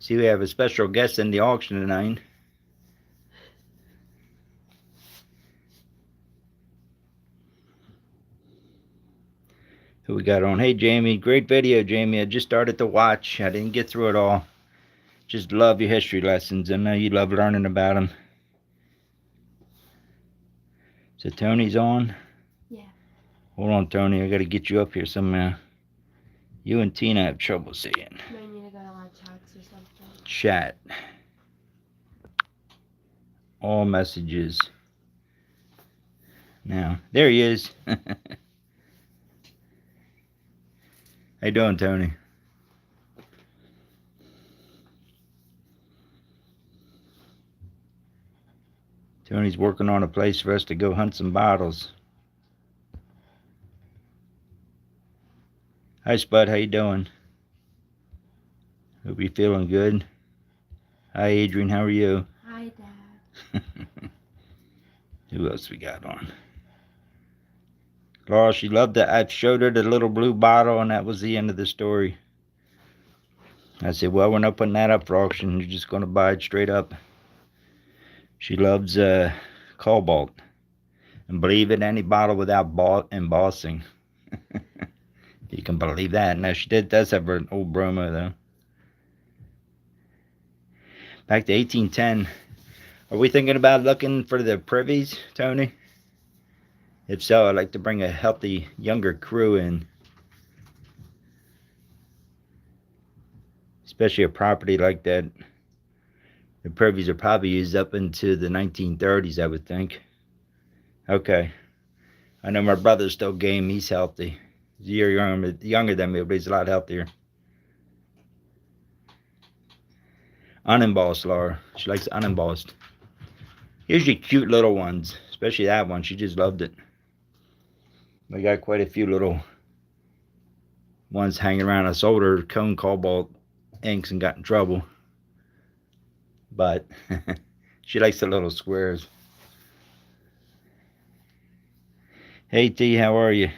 See, we have a special guest in the auction tonight. Who we got on? Hey, Jamie. Great video, Jamie. I just started to watch. I didn't get through it all. Just love your history lessons. I know you love learning about them. So Tony's on? Yeah. Hold on, Tony. I got to get you up here somehow. You and Tina have trouble seeing. Might need to go to my chats or something. Chat. All messages. Now, there he is. How you doing, Tony? Tony's working on a place for us to go hunt some bottles. Hi, Spud. How you doing? Hope you're feeling good. Hi, Adrian. How are you? Hi, Dad. Who else we got on? Laura, she loved it. I showed her the little blue bottle, and that was the end of the story. I said, well, we're not putting that up for auction. You're just going to buy it straight up. She loves Cobalt. And believe it, any bottle without embossing. You can believe that. Now, she does have an old bromo, though. Back to 1810. Are we thinking about looking for the privies, Tony? If so, I'd like to bring a healthy, younger crew in. Especially a property like that. The privies are probably used up into the 1930s, I would think. Okay. I know my brother's still game. He's healthy. He's a year younger than me, but he's a lot healthier. Unembossed, Laura. She likes unembossed. Usually cute little ones, especially that one. She just loved it. We got quite a few little ones hanging around. I sold her Cone Cobalt inks and got in trouble. But she likes the little squares. Hey, T, how are you?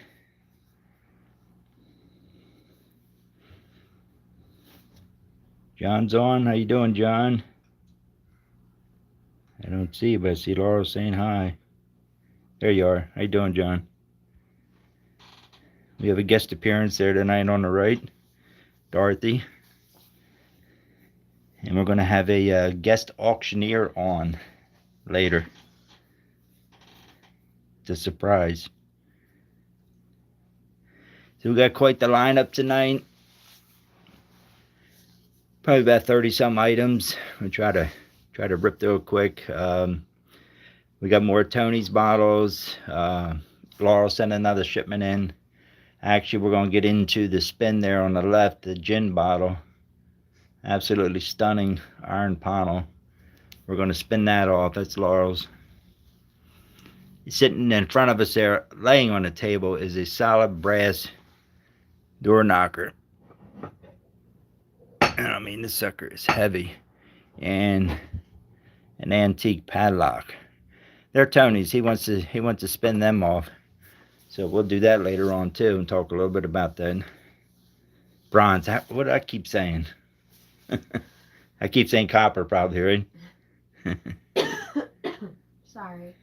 John's on. How you doing, John? I don't see you, but I see Laura saying hi. There you are. How you doing, John? We have a guest appearance there tonight on the right, Dorothy. And we're going to have a guest auctioneer on later. It's a surprise. So we got quite the lineup tonight. Probably about 30-some items. We'll try to rip through it quick. We got more Tony's bottles. Laurel sent another shipment in. Actually, we're going to get into the spin there on the left, the gin bottle. Absolutely stunning iron panel. We're going to spin that off. That's Laurel's. Sitting in front of us there, laying on the table, is a solid brass door knocker. I mean, this sucker is heavy. And an antique padlock. They're Tony's. He wants to spin them off. So we'll do that later on too and talk a little bit about that. Bronze. What do I keep saying? I keep saying copper probably, right? Sorry.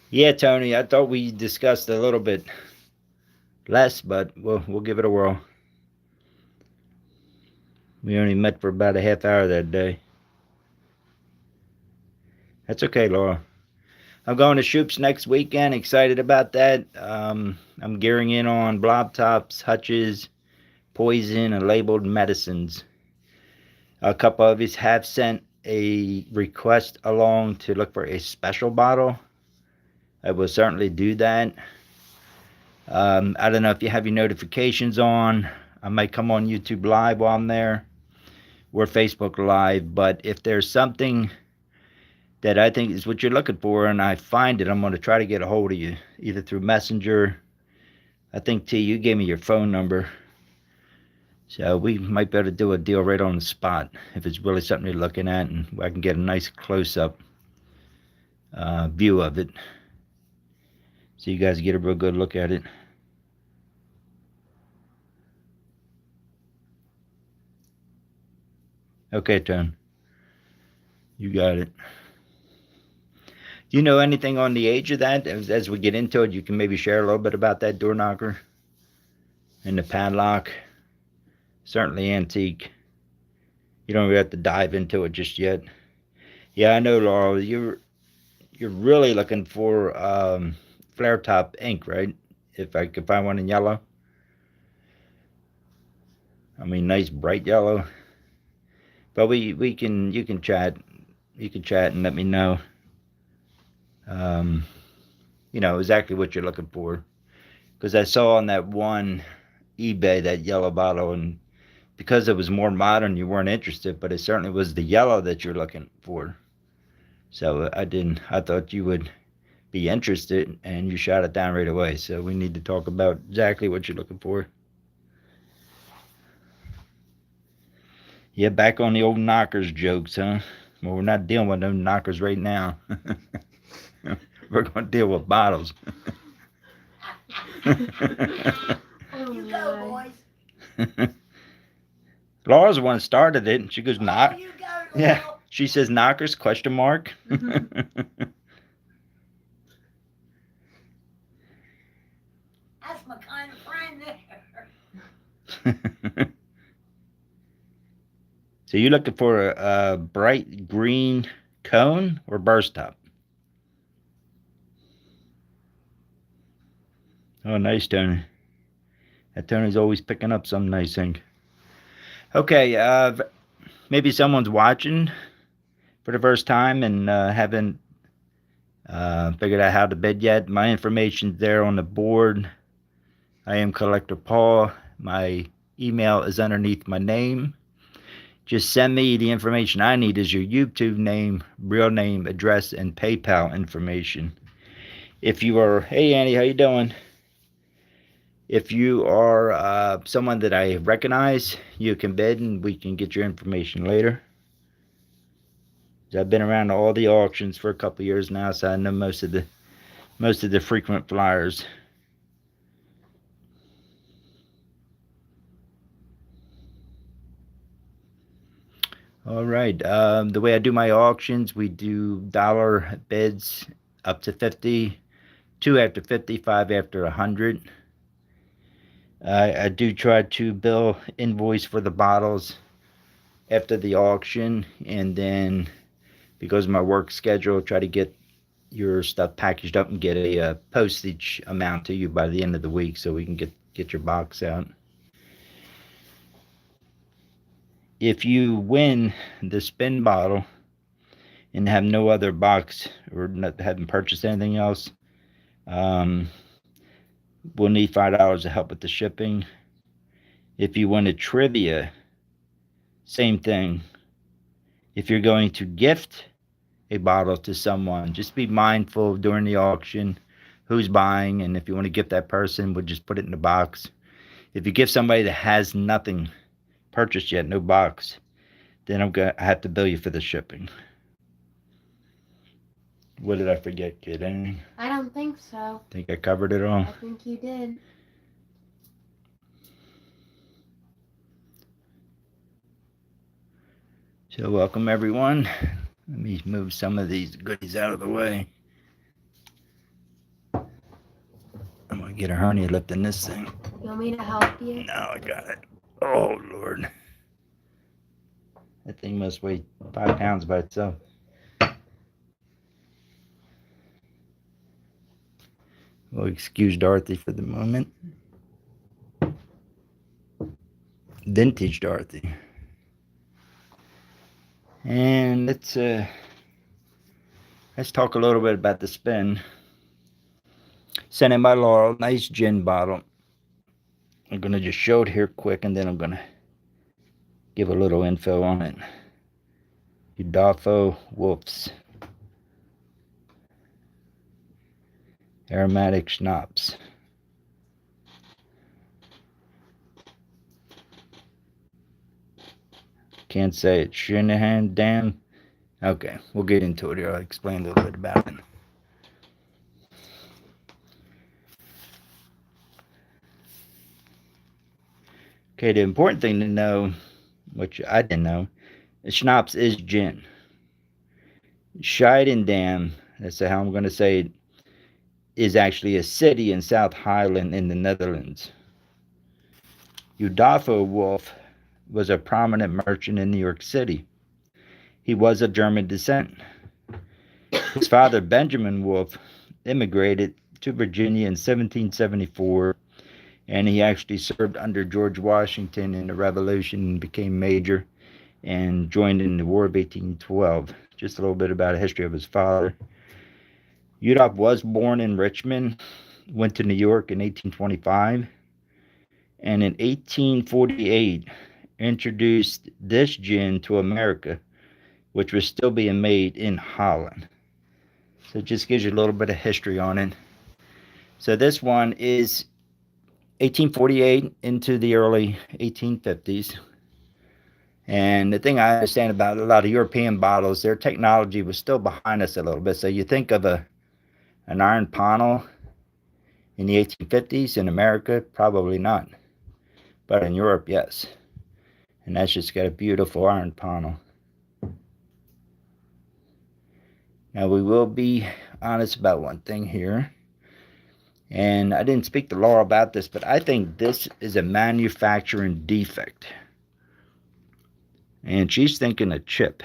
Yeah, Tony, I thought we discussed a little bit less, but we'll give it a whirl. We only met for about a half hour that day. That's okay, Laura. I'm going to Shoops next weekend. Excited about that. I'm gearing in on blob tops, hutches, poison, and labeled medicines. A couple of us have sent a request along to look for a special bottle. I will certainly do that. I don't know if you have your notifications on. I might come on YouTube Live while I'm there, or Facebook Live. But if there's something that I think is what you're looking for and I find it, I'm going to try to get a hold of you, either through Messenger. I think, T, you gave me your phone number. So we might be able to do a deal right on the spot if it's really something you're looking at, and I can get a nice close-up view of it, so you guys get a real good look at it. Okay, Tone. You got it. Do you know anything on the age of that? As we get into it, you can maybe share a little bit about that door knocker and the padlock. Certainly antique. You don't really have to dive into it just yet. Yeah, I know, Laurel. You're really looking for flare top ink, right? If I could find one in yellow. I mean, nice bright yellow. But we can you can chat. You can chat and let me know. Um, exactly what you're looking for. Because I saw on that one eBay that yellow bottle, and because it was more modern, you weren't interested. But it certainly was the yellow that you're looking for. So I didn't. I thought you would be interested, and you shot it down right away. So we need to talk about exactly what you're looking for. Yeah, back on the old knockers jokes, huh? Well, we're not dealing with them knockers right now. We're going to deal with bottles. You go, boys. Laura's the one that started it, and she goes, knock. You go, Yeah, Laurel. she says knockers, question mark. That's my kind of friend there. So you're looking for a bright green cone or burst top? Oh, nice, Tony. That Tony's always picking up some nice thing. Okay, maybe someone's watching for the first time and haven't figured out how to bid yet. My information's there on the board. I am Collector Paul. My email is underneath my name. Just send me the information I need is your YouTube name, real name, address, and PayPal information. If you are, hey Annie, how you doing? If you are someone that I recognize, you can bid and we can get your information later. I've been around all the auctions for a couple years now, so I know most of the frequent flyers. All right. The way I do my auctions, we do dollar bids up to 50, 2 after 50, 5 after 100. I do try to bill invoice for the bottles after the auction, and then because of my work schedule, try to get your stuff packaged up and get a postage amount to you by the end of the week so we can get your box out. If you win the spin bottle and have no other box or haven't purchased anything else, we'll need $5 to help with the shipping. If you win a trivia, same thing. If you're going to gift a bottle to someone, just be mindful during the auction who's buying, and if you want to gift that person, we'll just put it in the box. If you gift somebody that has nothing purchased yet, no box, then I have to bill you for the shipping. What did I forget, kid? Anything? I don't think so. Think I covered it all? I think you did. So welcome everyone. Let me move some of these goodies out of the way. I'm gonna get a hernia lifting this thing. You want me to help you? No, I got it. Oh Lord. That thing must weigh 5 pounds by itself. We'll excuse Dorothy for the moment. Vintage Dorothy. And let's talk a little bit about the spin. Sent in by Laurel, nice gin bottle. I'm gonna just show it here quick, and then I'm gonna give a little info on it. Udolpho Wolf's aromatic schnapps. Can't say it. Shanahan Dam. Okay, we'll get into it here. I'll explain a little bit about it. Okay, the important thing to know, which I didn't know, Schnapps is gin. Scheidendam, that's how I'm going to say it, is actually a city in South Holland in the Netherlands. Udolpho Wolf was a prominent merchant in New York City. He was of German descent. His father, Benjamin Wolf, immigrated to Virginia in 1774, and he actually served under George Washington in the Revolution and became major and joined in the War of 1812. Just a little bit about the history of his father. Udolph was born in Richmond, went to New York in 1825, and in 1848 introduced this gin to America, which was still being made in Holland. So it just gives you a little bit of history on it. So this one is 1848 into the early 1850s. And the thing I understand about a lot of European bottles, their technology was still behind us a little bit. So you think of an iron ponnel in the 1850s in America, probably not. But in Europe, yes. And that's just got a beautiful iron ponnel. Now we will be honest about one thing here. And I didn't speak to Laura about this, but I think this is a manufacturing defect. And she's thinking a chip.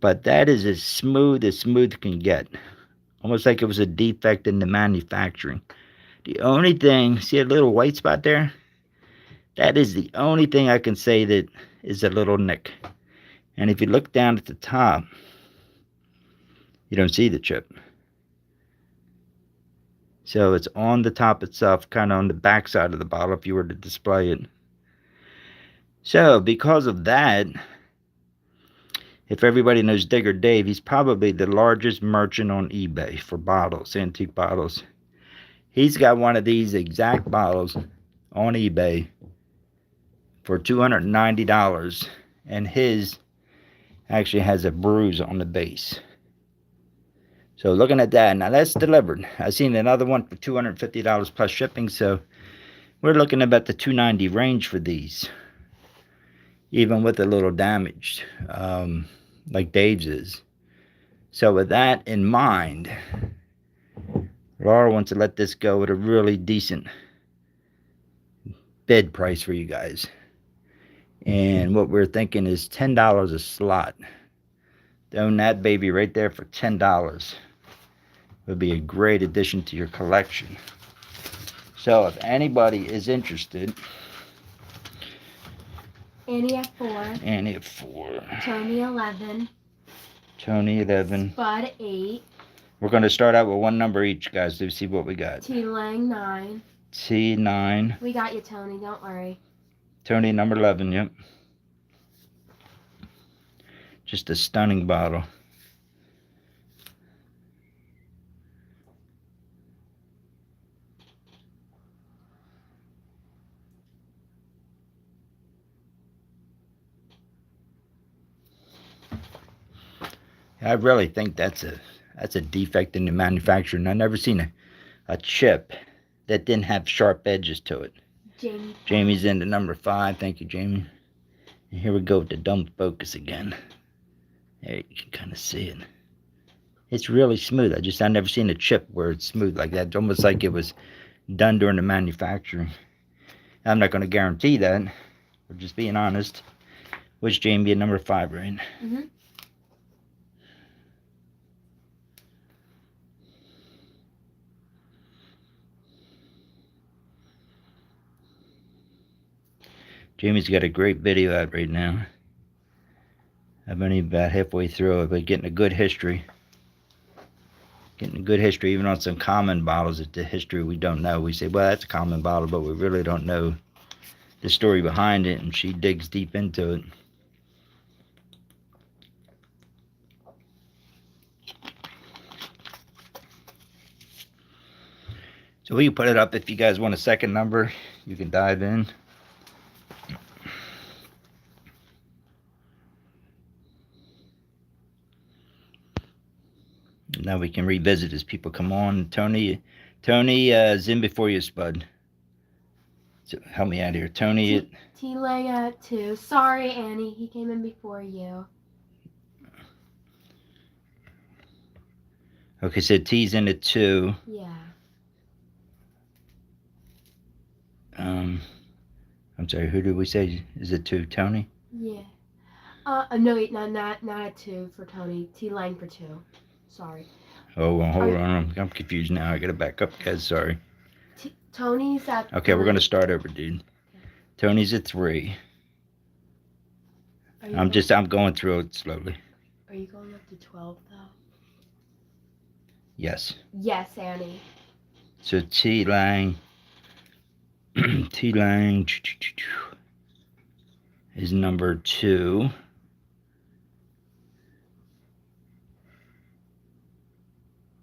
But that is as smooth can get. Almost like it was a defect in the manufacturing. The only thing, see a little white spot there? That is the only thing I can say that is a little nick. And if you look down at the top, you don't see the chip. So it's on the top itself, kind of on the back side of the bottle if you were to display it. So because of that, if everybody knows Digger Dave, he's probably the largest merchant on eBay for bottles, antique bottles. He's got one of these exact bottles on eBay for $290, and his actually has a bruise on the base. So looking at that, now that's delivered. I've seen another one for $250 plus shipping, so we're looking about the $290 range for these, even with a little damage, like Dave's is. So with that in mind, Laura wants to let this go at a really decent bid price for you guys. And what we're thinking is $10 a slot. Own that baby right there for $10. Would be a great addition to your collection. So if anybody is interested, Annie at 4. Annie at 4. Tony 11. Tony 11. Bud 8. We're going to start out with one number each, guys, to see what we got. T Lang 9. T9. We got you, Tony. Don't worry. Tony number 11, yep. Just a stunning bottle. I really think that's a defect in the manufacturing. I've never seen a chip that didn't have sharp edges to it. Jamie. Jamie's into number 5. Thank you, Jamie. And here we go with the dumb focus again. There you can kind of see it. It's really smooth. I've never seen a chip where it's smooth like that. It's almost like it was done during the manufacturing. I'm not going to guarantee that. We're just being honest. Which Jamie at number 5, right? Mm-hmm. Jamie's got a great video out right now. I've only about halfway through it, but getting a good history. Getting a good history, even on some common bottles. It's the history we don't know. We say, well, that's a common bottle, but we really don't know the story behind it, and she digs deep into it. So we can put it up if you guys want a second number. You can dive in. Now we can revisit as people come on. Tony is in before you, Spud. So help me out here. Tony, T Lang at 2. Sorry, Annie. He came in before you. okay, so T's in at 2. Yeah. I'm sorry, who did we say is it 2? Tony? Yeah. No, wait, not at 2 for Tony. T Lang for 2. Sorry. Oh, well, hold Are- on. I'm confused now. I gotta back up, guys. Sorry. Tony's at Okay, we're 3. gonna start over, dude. Tony's at 3. Are you I'm going through it slowly. Are you going up to 12 though? Yes. Yes, Annie. So T Lang, T Lang is number 2.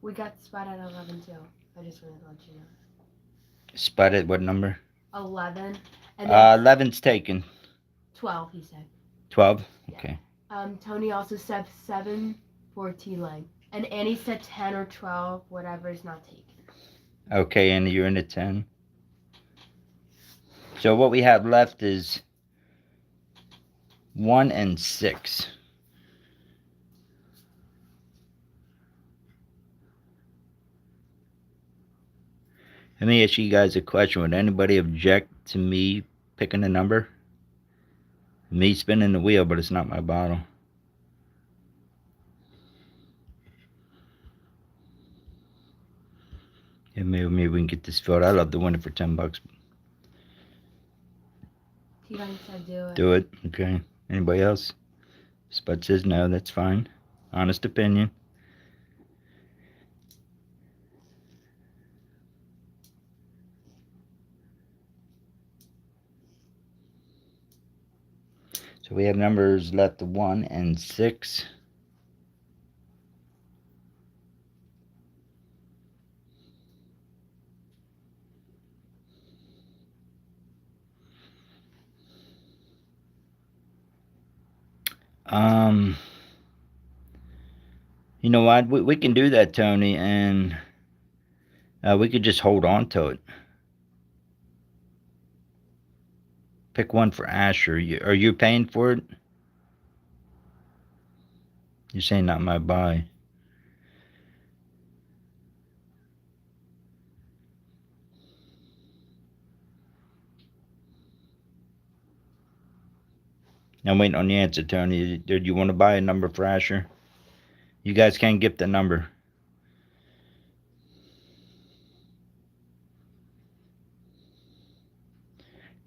We got Spot at 11 too. I just wanted to let you know. Spot at what number? 11. And then 11's taken. 12, he said. 12? Yeah. Okay. Tony also said 7 for T Lang. And Annie said 10 or 12, whatever is not taken. Okay, and you're in at 10. So what we have left is 1 and 6. Let me ask you guys a question. Would anybody object to me picking a number? Me spinning the wheel, but it's not my bottle. Yeah, maybe we can get this filled. I love to win it for $10. T Lang said do it. Do it. Okay. Anybody else? Spud says no. That's fine. Honest opinion. So we have numbers left of 1 and 6. You know what? We can do that, Tony, and we could just hold on to it. Pick one for Asher. Are you paying for it? You're saying not my buy. I'm waiting on the answer, Tony. Did you want to buy a number for Asher? You guys can't get the number.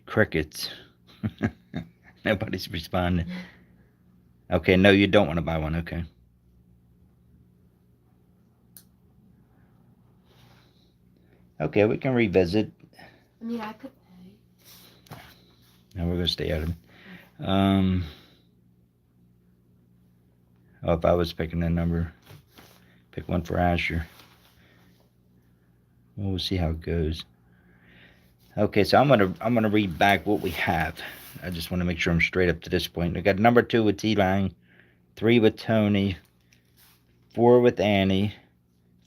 Crickets. Nobody's responding. Okay, no, you don't want to buy one. Okay. Okay, we can revisit. I mean, I could pay. No, we're gonna stay out of it. Oh, if I was picking a number, pick one for Asher. Well, we'll see how it goes. Okay, so I'm gonna read back what we have. I just want to make sure I'm straight up to this point. I got number 2 with T Lang, 3 with Tony, 4 with Annie,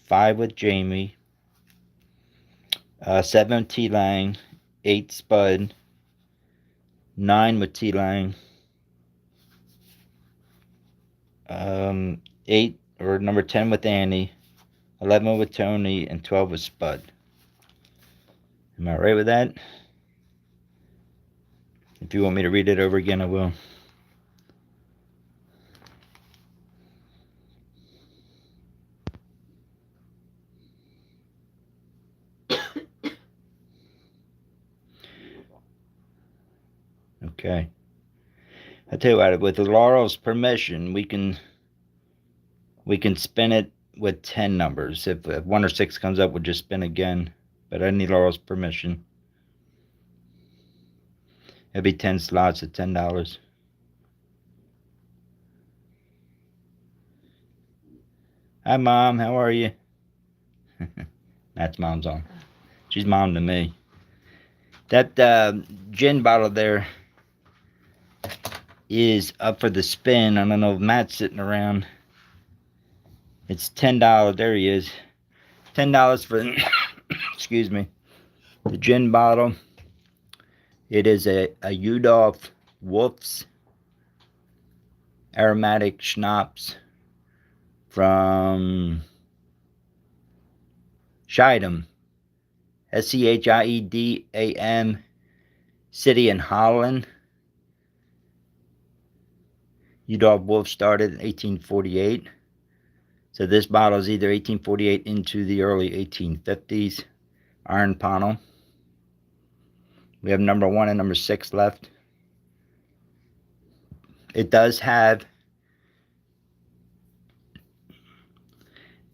5 with Jamie, 7 with T Lang, 8 Spud, 9 with T Lang, 8 or number 10 with Annie, 11 with Tony, and 12 with Spud. Am I right with that? If you want me to read it over again, I will. Okay. I tell you what, with Laurel's permission, we can spin it with 10 numbers. If 1 or 6 comes up, we'll just spin again. But I need Laurel's permission. It'll be 10 slots at $10. Hi, Mom. How are you? That's Mom's on. She's Mom to me. That gin bottle there is up for the spin. I don't know if Matt's sitting around. It's $10. There he is. $10 for, excuse me, the gin bottle. It is a Udolf Wolf's aromatic schnapps from Schiedam, Schiedam, city in Holland. Udolf Wolf started in 1848. So this bottle is either 1848 into the early 1850s. Iron panel. We have number 1 and number 6 left. It does have,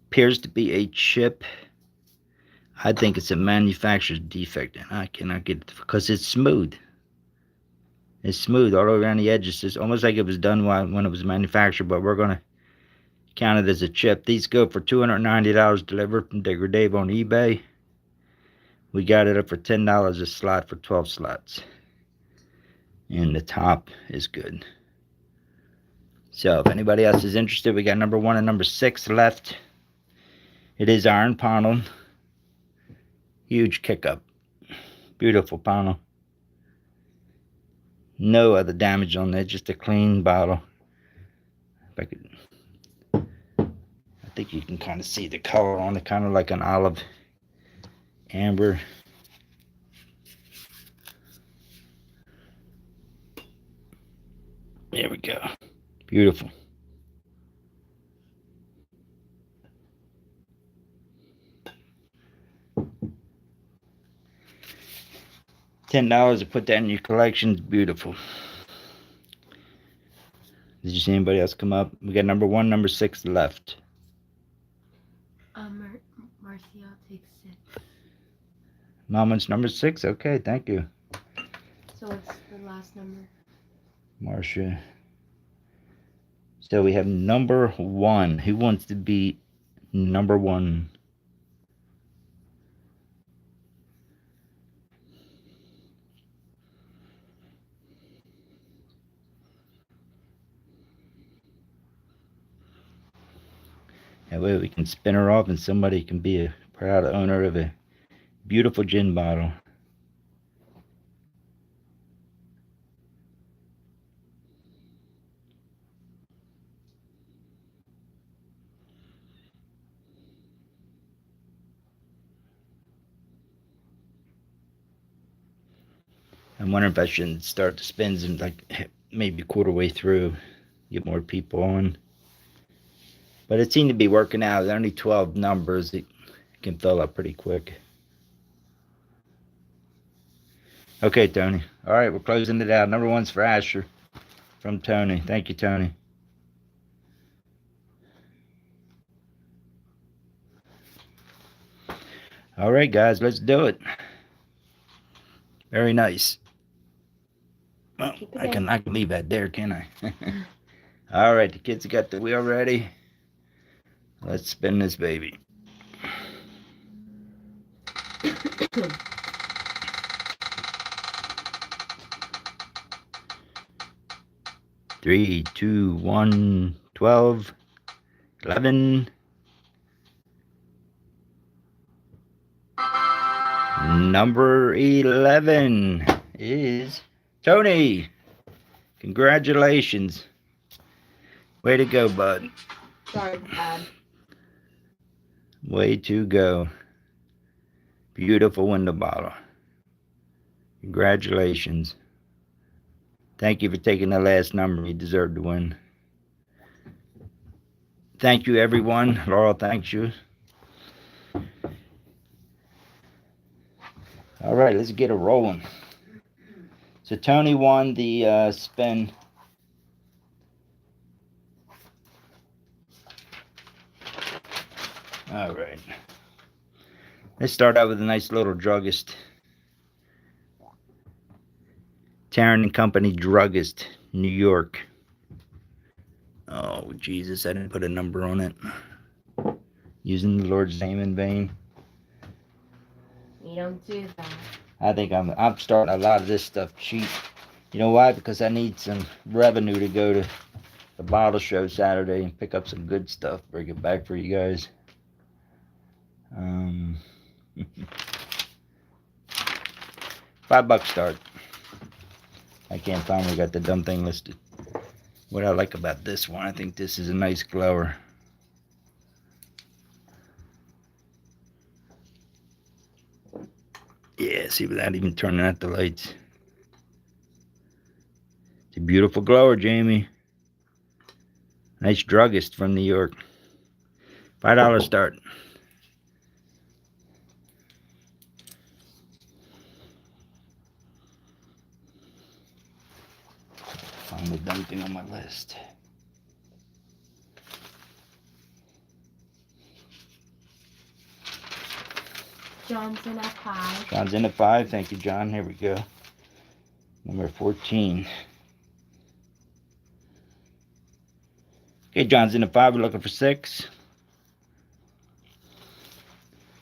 appears to be a chip. I think it's a manufacturer's defect, and I cannot get it because it's smooth. It's smooth all around the edges. It's almost like it was done when it was manufactured, but we're going to count it as a chip. These go for $290 delivered from Degradave on eBay. We got it up for $10 a slot for 12 slots. And the top is good. So if anybody else is interested, we got number 1 and number 6 left. It is iron panel. Huge kick up. Beautiful panel. No other damage on it, just a clean bottle. If I could, I think you can kind of see the color on it, kind of like an olive amber. There we go. Beautiful. $10 to put that in your collection is beautiful. Did you see anybody else come up? We got number 1, number 6 left. Marcia takes 6. Mama's number 6. Okay, thank you, So what's the last number? Marcia. So we have number 1. Who wants to be number 1? That way we can spin her off and somebody can be a proud owner of a beautiful gin bottle. I'm wondering if I shouldn't start the spins and like maybe quarter way through, get more people on. But it seemed to be working out. There's only 12 numbers. It can fill up pretty quick. Okay, Tony. All right, we're closing it out. Number 1's for Asher from Tony. Thank you, Tony. All right, guys, let's do it. Very nice. Well, I can leave that there, can I? All right, the kids got the wheel ready. Let's spin this baby. Three, 2, 1, 12, 11. Number 11 is Tony. Congratulations. Way to go, bud. Sorry, Dad. Way to go. Beautiful window bottle. Congratulations. Thank you for taking the last number. You deserve to win. Thank you, everyone. Laurel thanks you. All right, let's get it rolling. So Tony won the spin. All right. Let's start out with a nice little druggist. Tarrant and Company Druggist, New York. Oh, Jesus, I didn't put a number on it. Using the Lord's name in vain. You don't do that. I think I'm starting a lot of this stuff cheap. You know why? Because I need some revenue to go to the bottle show Saturday and pick up some good stuff. Bring it back for you guys. $5 start. I can't find where I got the dumb thing listed. What I like about this one, I think this is a nice glower. Yeah, see, without even turning out the lights. It's a beautiful glower, Jamie. Nice druggist from New York. $5 start. Find the dumb thing on my list. Johnson at 5. John's in at 5. Thank you, John. Here we go. Number 14. Okay, John's in at 5. We're looking for 6.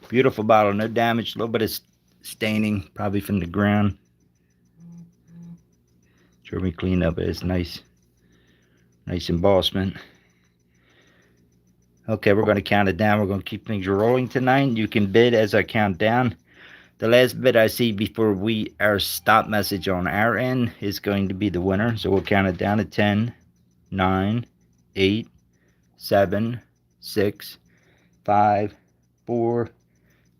Beautiful bottle. No damage. A little bit of staining, probably from the ground. Sure we clean up. It's nice. Nice embossment. Okay, we're going to count it down. We're going to keep things rolling tonight. You can bid as I count down. The last bid I see before our stop message on our end is going to be the winner. So we'll count it down to 10, 9, 8, 7, 6, 5, 4,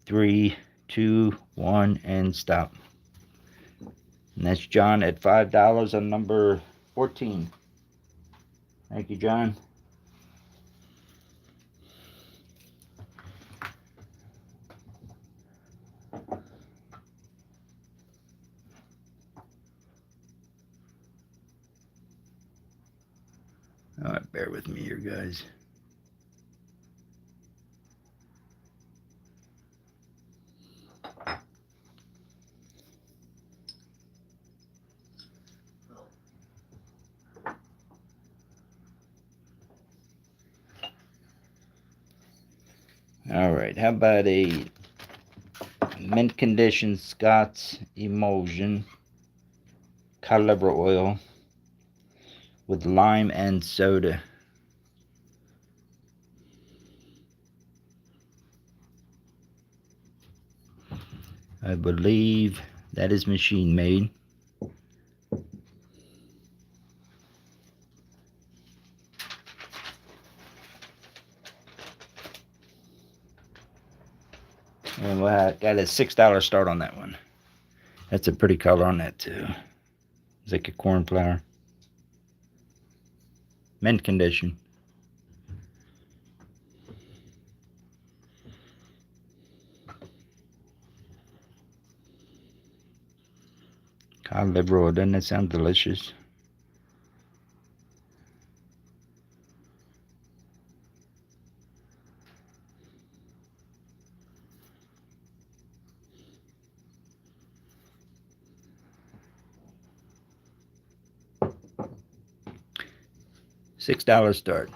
3, 2, 1, and stop. And that's John at $5 on number 14. Thank you, John. All right, bear with me here, guys. All right, how about a mint condition Scott's emulsion cod liver oil with lime and soda. I believe that is machine made. And we got a $6 start on that one. That's a pretty color on that too. It's like a cornflower. Mint condition. Cod liver oil, doesn't that sound delicious? $6 start.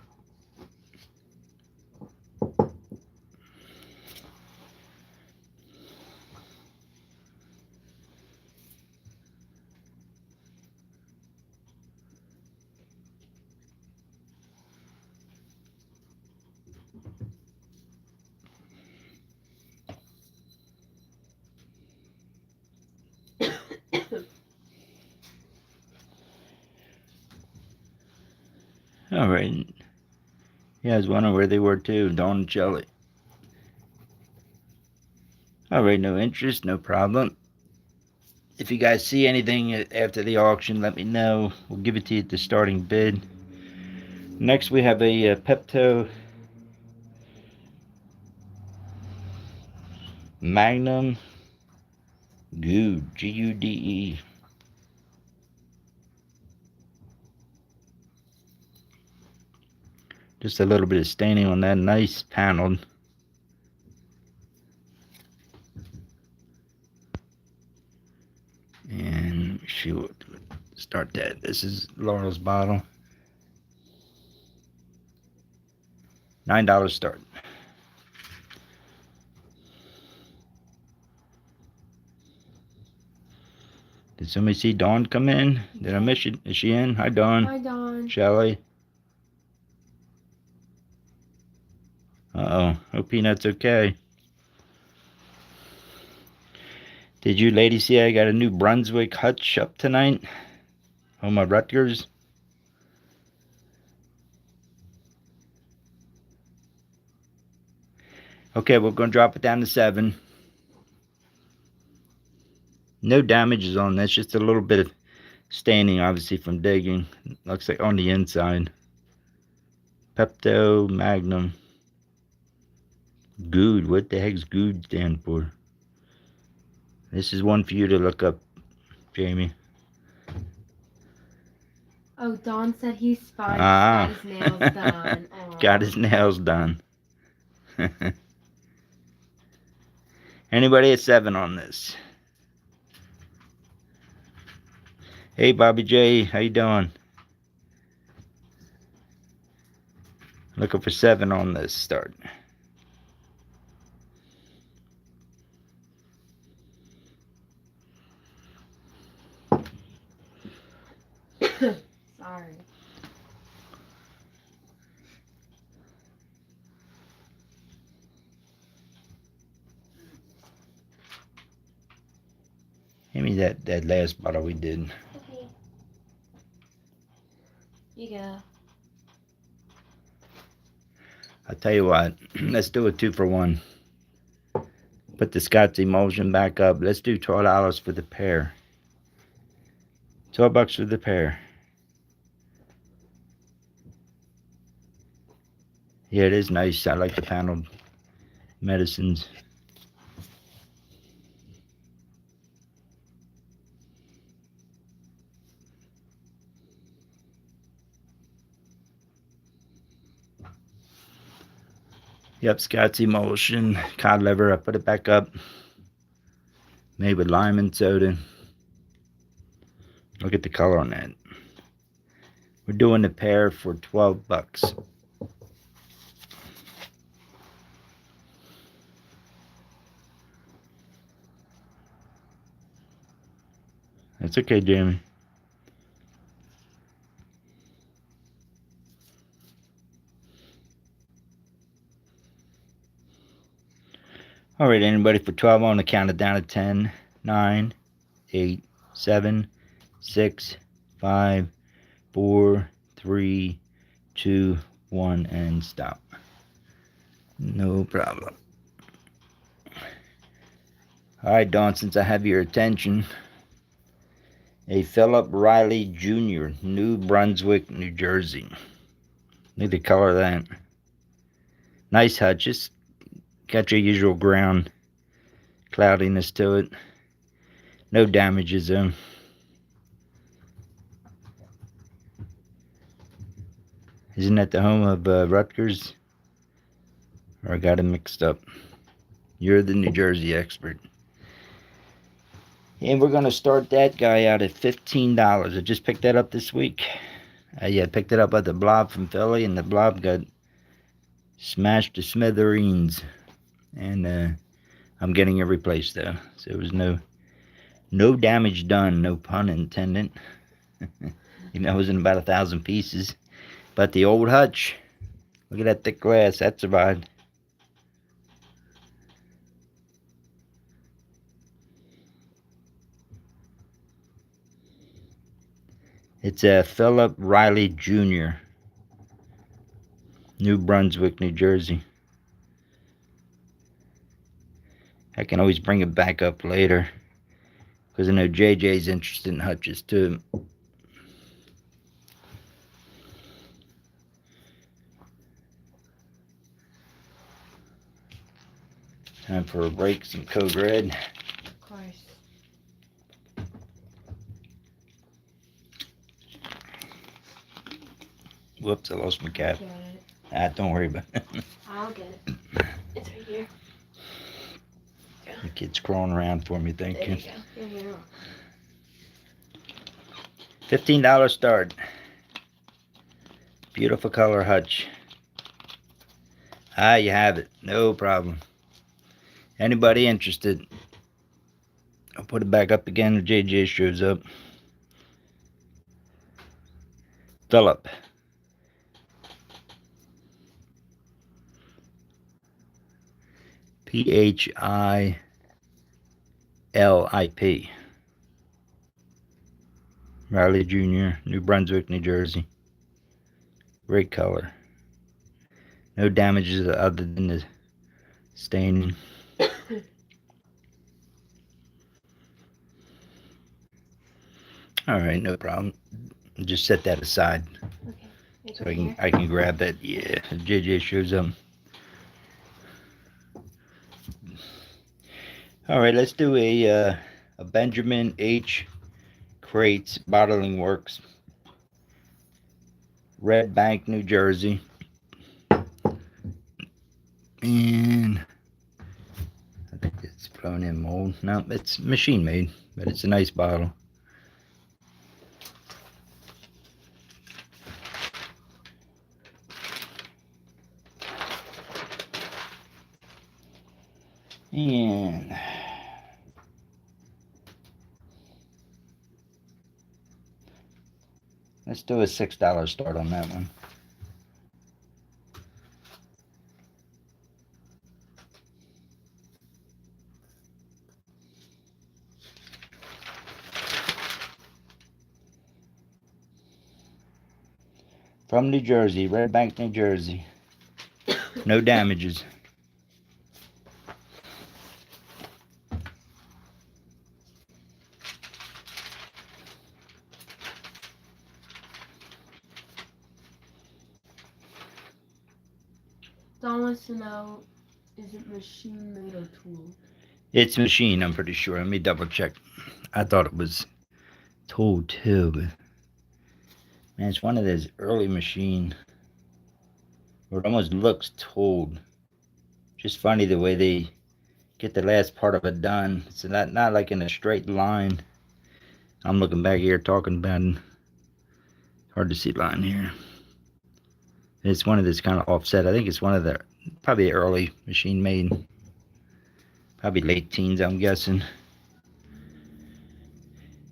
All right. Yeah, I was wondering where they were too. Dawn and Shelley. All right, no interest, no problem. If you guys see anything after the auction, let me know. We'll give it to you at the starting bid. Next, we have a Pepto Magnum Gude, G-U-D-E. Just a little bit of staining on that, nice paneled. And let me see what, start that. This is Laurel's bottle. $9 start. Did somebody see Dawn come in? Did I miss it? Is she in? Hi, Dawn. Hi, Dawn. Shelley. Uh-oh. Hope Peanut's okay. Did you ladies see I got a new Brunswick hutch up tonight? Home of Rutgers. Okay, we're going to drop it down to 7. No damages on this, just a little bit of staining, obviously, from digging. Looks like on the inside. Pepto Magnum. Good. What the heck's good stand for? This is one for you to look up, Jamie. Oh, Don said he's fine. Ah. Got his nails done. Got his nails done. Anybody at 7 on this? Hey, Bobby J, how you doing? Looking for 7 on this start. Sorry. Give me that last bottle we did. Okay. You go. I'll tell you what, let's do a 2 for 1. Put the Scott's emulsion back up. Let's do $12 for the pair. $12 for the pair. Yeah, it is nice. I like the paneled medicines. Yep, Scott's emulsion, cod liver. I put it back up. Made with lime and soda. Look at the color on that. We're doing the pair for $12. That's okay, Jamie. All right, anybody for 12 on the count it down to 10, 9, 8, 7, 6, 5, 4, 3, 2, 1, and stop. No problem. All right, Dawn, since I have your attention, a Philip Riley Jr., New Brunswick, New Jersey. Look at the color of that. Nice hutch. Just got your usual ground cloudiness to it. No damages though. Isn't that the home of Rutgers? Or I got it mixed up. You're the New Jersey expert. And we're going to start that guy out at $15. I just picked that up this week. Yeah, I picked it up at the Blob from Philly, and the Blob got smashed to smithereens. And I'm getting it replaced though. So there was no damage done, no pun intended. Even though it was in about 1,000 pieces. But the old hutch, look at that thick glass, that survived. It's a Philip Riley Jr., New Brunswick, New Jersey. I can always bring it back up later, because I know JJ's interested in hutches too. Time for a break, some Code Red. Of course. Whoops, I lost my cap. Get it. Don't worry about it. I'll get it. It's right here. The kid's crawling around for me, thank you. There you go. $15 start. Beautiful color hutch. You have it. No problem. Anybody interested? I'll put it back up again when JJ shows up. Philip. Philip. Riley Jr., New Brunswick, New Jersey. Great color. No damages other than the staining. All right, no problem. Just set that aside Okay. Like so right here? I can grab that. Yeah, JJ shows up. All right, let's do a Benjamin H. Crates Bottling Works, Red Bank, New Jersey. And I think it's blown in mold. No, it's machine made, but it's a nice bottle. And let's do a $6 start on that one. From New Jersey, Red Bank, New Jersey. No damages. Don wants to know, is it machine made or tool? It's machine, I'm pretty sure. Let me double check. I thought it was tool too, but man, it's one of those early machine where it almost looks tooled. Just funny the way they get the last part of it done. It's not like in a straight line. I'm looking back here talking about it. Hard to see line here. It's one of this kind of offset. I think it's one of the probably early machine made. Probably late teens, I'm guessing.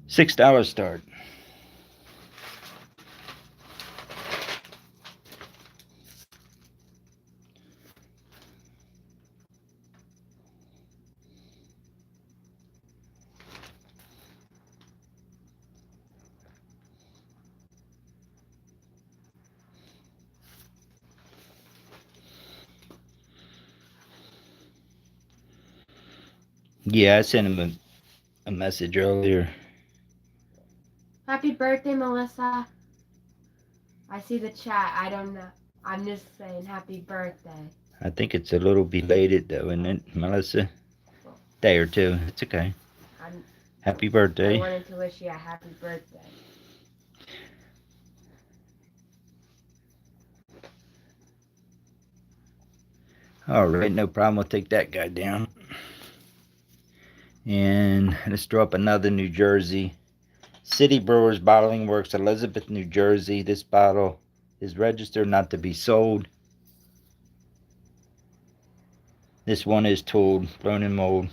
$6 start. Yeah, I sent him a message earlier. Happy birthday, Melissa. I see the chat. I don't know. I'm just saying happy birthday. I think it's a little belated though, isn't it, Melissa? Day or two. It's okay. Happy I birthday. wanted to wish you a happy birthday. All right, no problem. We'll take that guy down. And let's throw up another New Jersey. City Brewers Bottling Works, Elizabeth, New Jersey. This bottle is registered not to be sold. This one is tooled, blown in mold.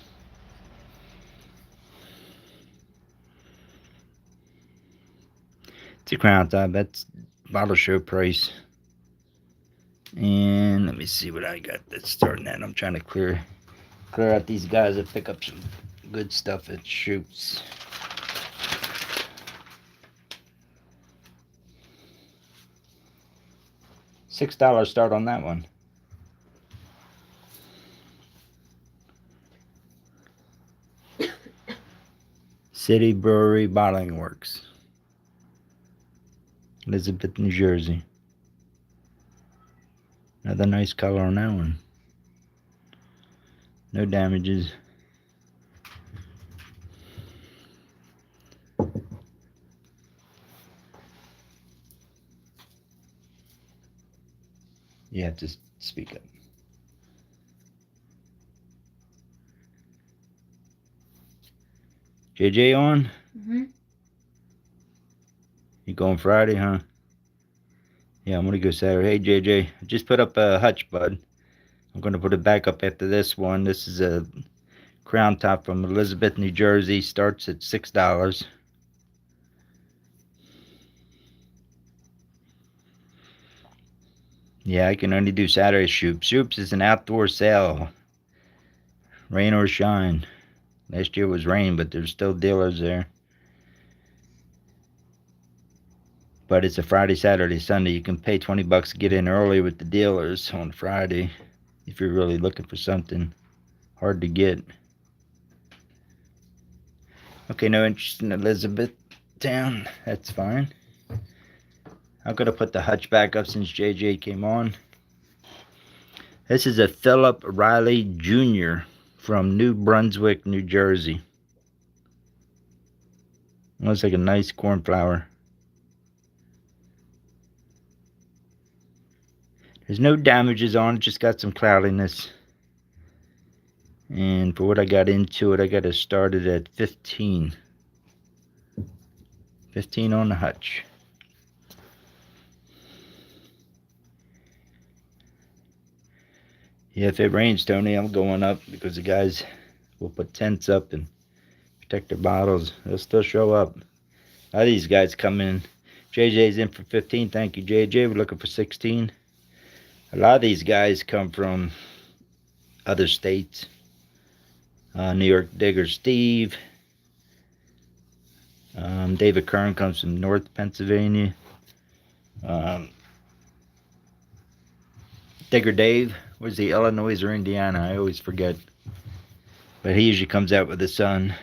It's a crown top. That's bottle show price. And let me see what I got that's starting at. I'm trying to clear out these guys that pick up some good stuff at Shoops. $6 start on that one. City Brewery Bottling Works, Elizabeth, New Jersey. Another nice color on that one. No damages. You have to speak up. JJ on? Mm-hmm. You going Friday, huh? Yeah, I'm gonna go Saturday. Hey JJ, I just put up a hutch, bud. I'm gonna put it back up after this one. This is a crown top from Elizabeth, New Jersey. Starts at $6. Yeah, I can only do Saturday Shoops. Shoops is an outdoor sale. Rain or shine. Last year was rain, but there's still dealers there. But it's a Friday, Saturday, Sunday. You can pay $20 to get in early with the dealers on Friday if you're really looking for something hard to get. Okay, no interest in Elizabethtown. That's fine. I'm going to put the hutch back up since JJ came on. This is a Philip Riley Jr. from New Brunswick, New Jersey. Looks like a nice cornflower. There's no damages on it, just got some cloudiness. And for what I got into it, I got it started at 15. 15 on the hutch. Yeah, if it rains, Tony, I'm going up because the guys will put tents up and protect their bottles. They'll still show up. A lot of these guys come in. JJ's in for 15. Thank you, JJ. We're looking for 16. A lot of these guys come from other states. New York Digger Steve. David Kern comes from North Pennsylvania. Digger Dave was the Illinois or Indiana. I always forget. But he usually comes out with the sun.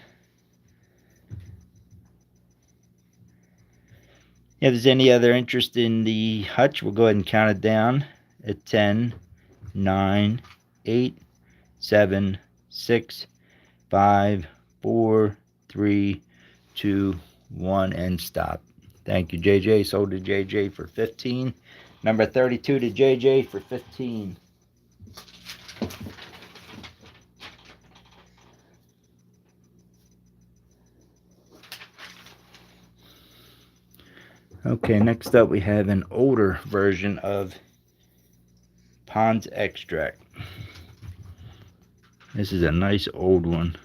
If there's any other interest in the hutch, we'll go ahead and count it down at 10, 9, 8, 7, 6, 5, 4, 3, 2, 1, and stop. Thank you, JJ. Sold to JJ for 15. Number 32 to JJ for 15. Okay, next up we have an older version of Pond's Extract. This is a nice old one.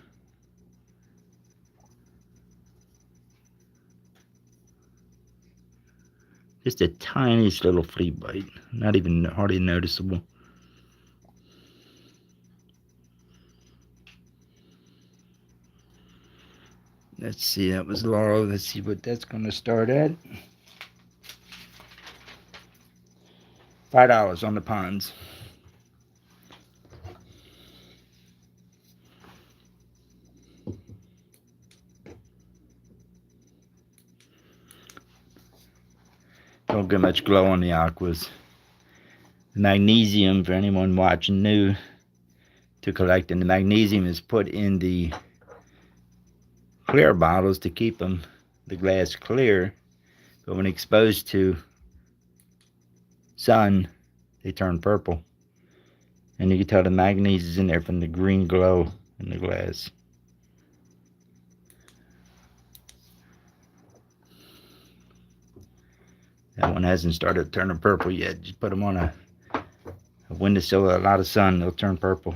Just a tiniest little flea bite. Not even hardly noticeable. Let's see, that was Laurel. Let's see what that's going to start at. $5 on the ponds. Don't get much glow on the aquas. The magnesium, for anyone watching new to collecting, the magnesium is put in the clear bottles to keep them, the glass clear. But when exposed to sun, they turn purple. And you can tell the magnesium is in there from the green glow in the glass. That one hasn't started turning purple yet. Just put them on a windowsill with a lot of sun, they'll turn purple.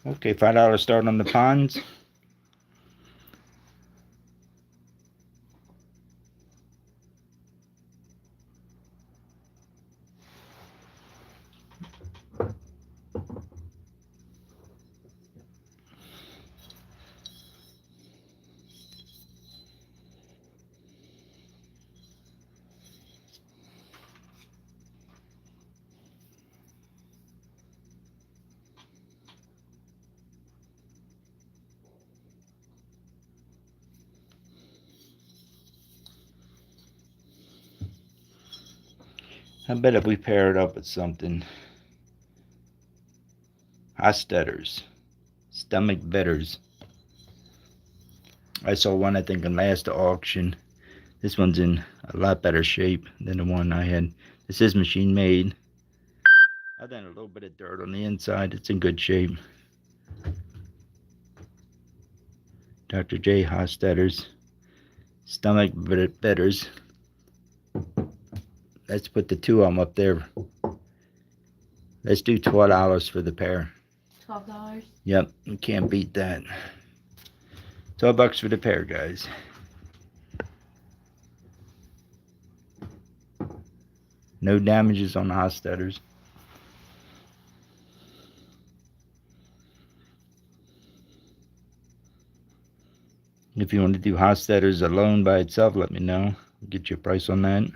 Okay, $5 start on the ponds. I bet if we pair it up with something. Hostetter's Stomach Bitters. I saw one, I think, in last auction. This one's in a lot better shape than the one I had. This is machine made. Other than a little bit of dirt on the inside, it's in good shape. Dr. J. Hostetter's Stomach Bitters. Let's put the two of them up there. Let's do $12 for the pair. $12? Yep, you can't beat that. $12 for the pair, guys. No damages on the Hostetters. If you want to do Hostetters alone by itself, let me know. I'll get you a price on that.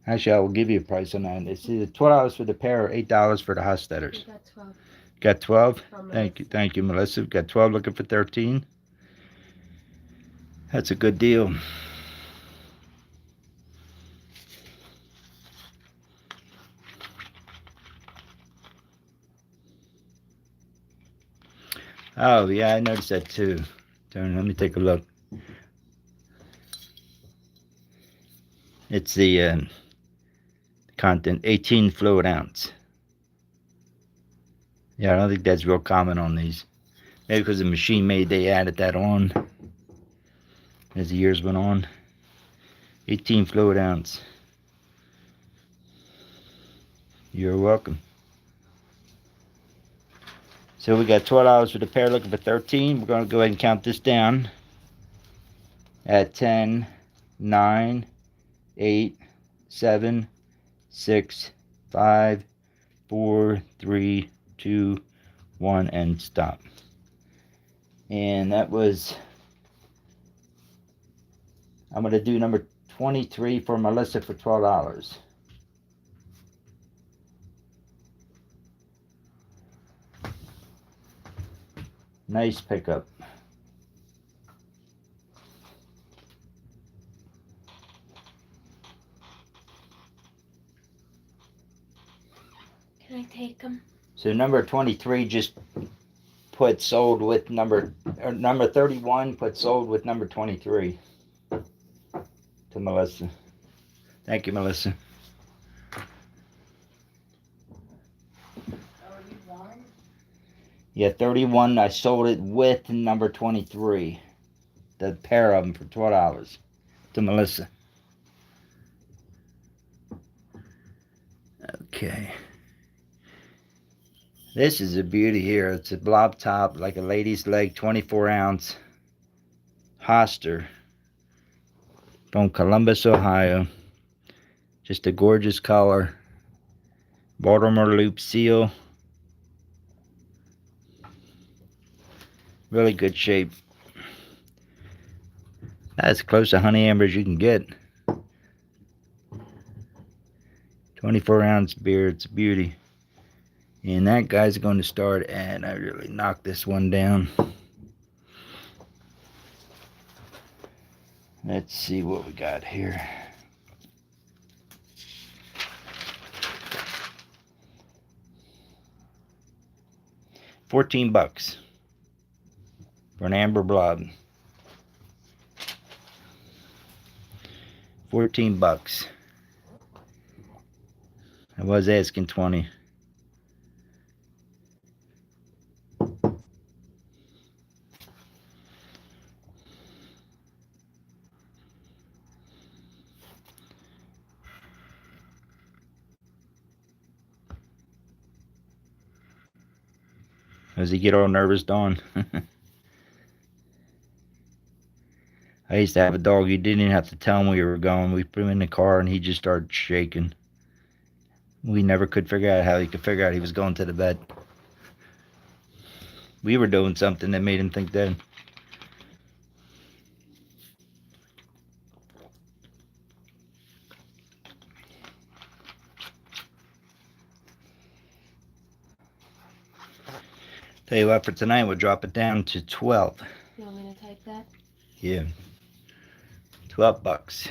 Actually, I will give you a price on that. It's either $12 for the pair or $8 for the We Hostetters. got 12 Got 12? from Thank you, Melissa. We've got 12 looking for 13. That's a good deal. Oh, yeah, I noticed that too. Let me take a look. It's the content 18 fluid ounce. Yeah, I don't think that's real common on these. Maybe because the machine made, they added that on as the years went on. 18 fluid ounce. You're welcome. So we got $12 for the pair, looking for 13. We're going to go ahead and count this down at 10, 9, 8, 7, 6, 5, 4, 3, 2, 1, and stop. And that was, I'm going to do number 23 for Melissa for $12. Nice pickup. Can I take them? So number 23 just put sold with number 31 put sold with number 23 to Melissa. Thank you, Melissa. 31. Yeah, 31. I sold it with number 23. The pair of them for $12 to Melissa. Okay. This is a beauty here. It's a blob top, like a lady's leg, 24 ounce Hoster from Columbus, Ohio. Just a gorgeous color. Baltimore loop seal. Really good shape. That's close to honey amber as you can get. 24 ounce beer. It's a beauty. And that guy's going to start at, I really knocked this one down. Let's see what we got here. $14 for an amber blob. $14. I was asking 20. As he get all nervous, Dawn. I used to have a dog. You didn't even have to tell him we were going. We put him in the car and he just started shaking. We never could figure out how he could figure out he was going to the bed. We were doing something that made him think that. Tell you what, for tonight, we'll drop it down to 12. You want me to type that? Yeah. $12.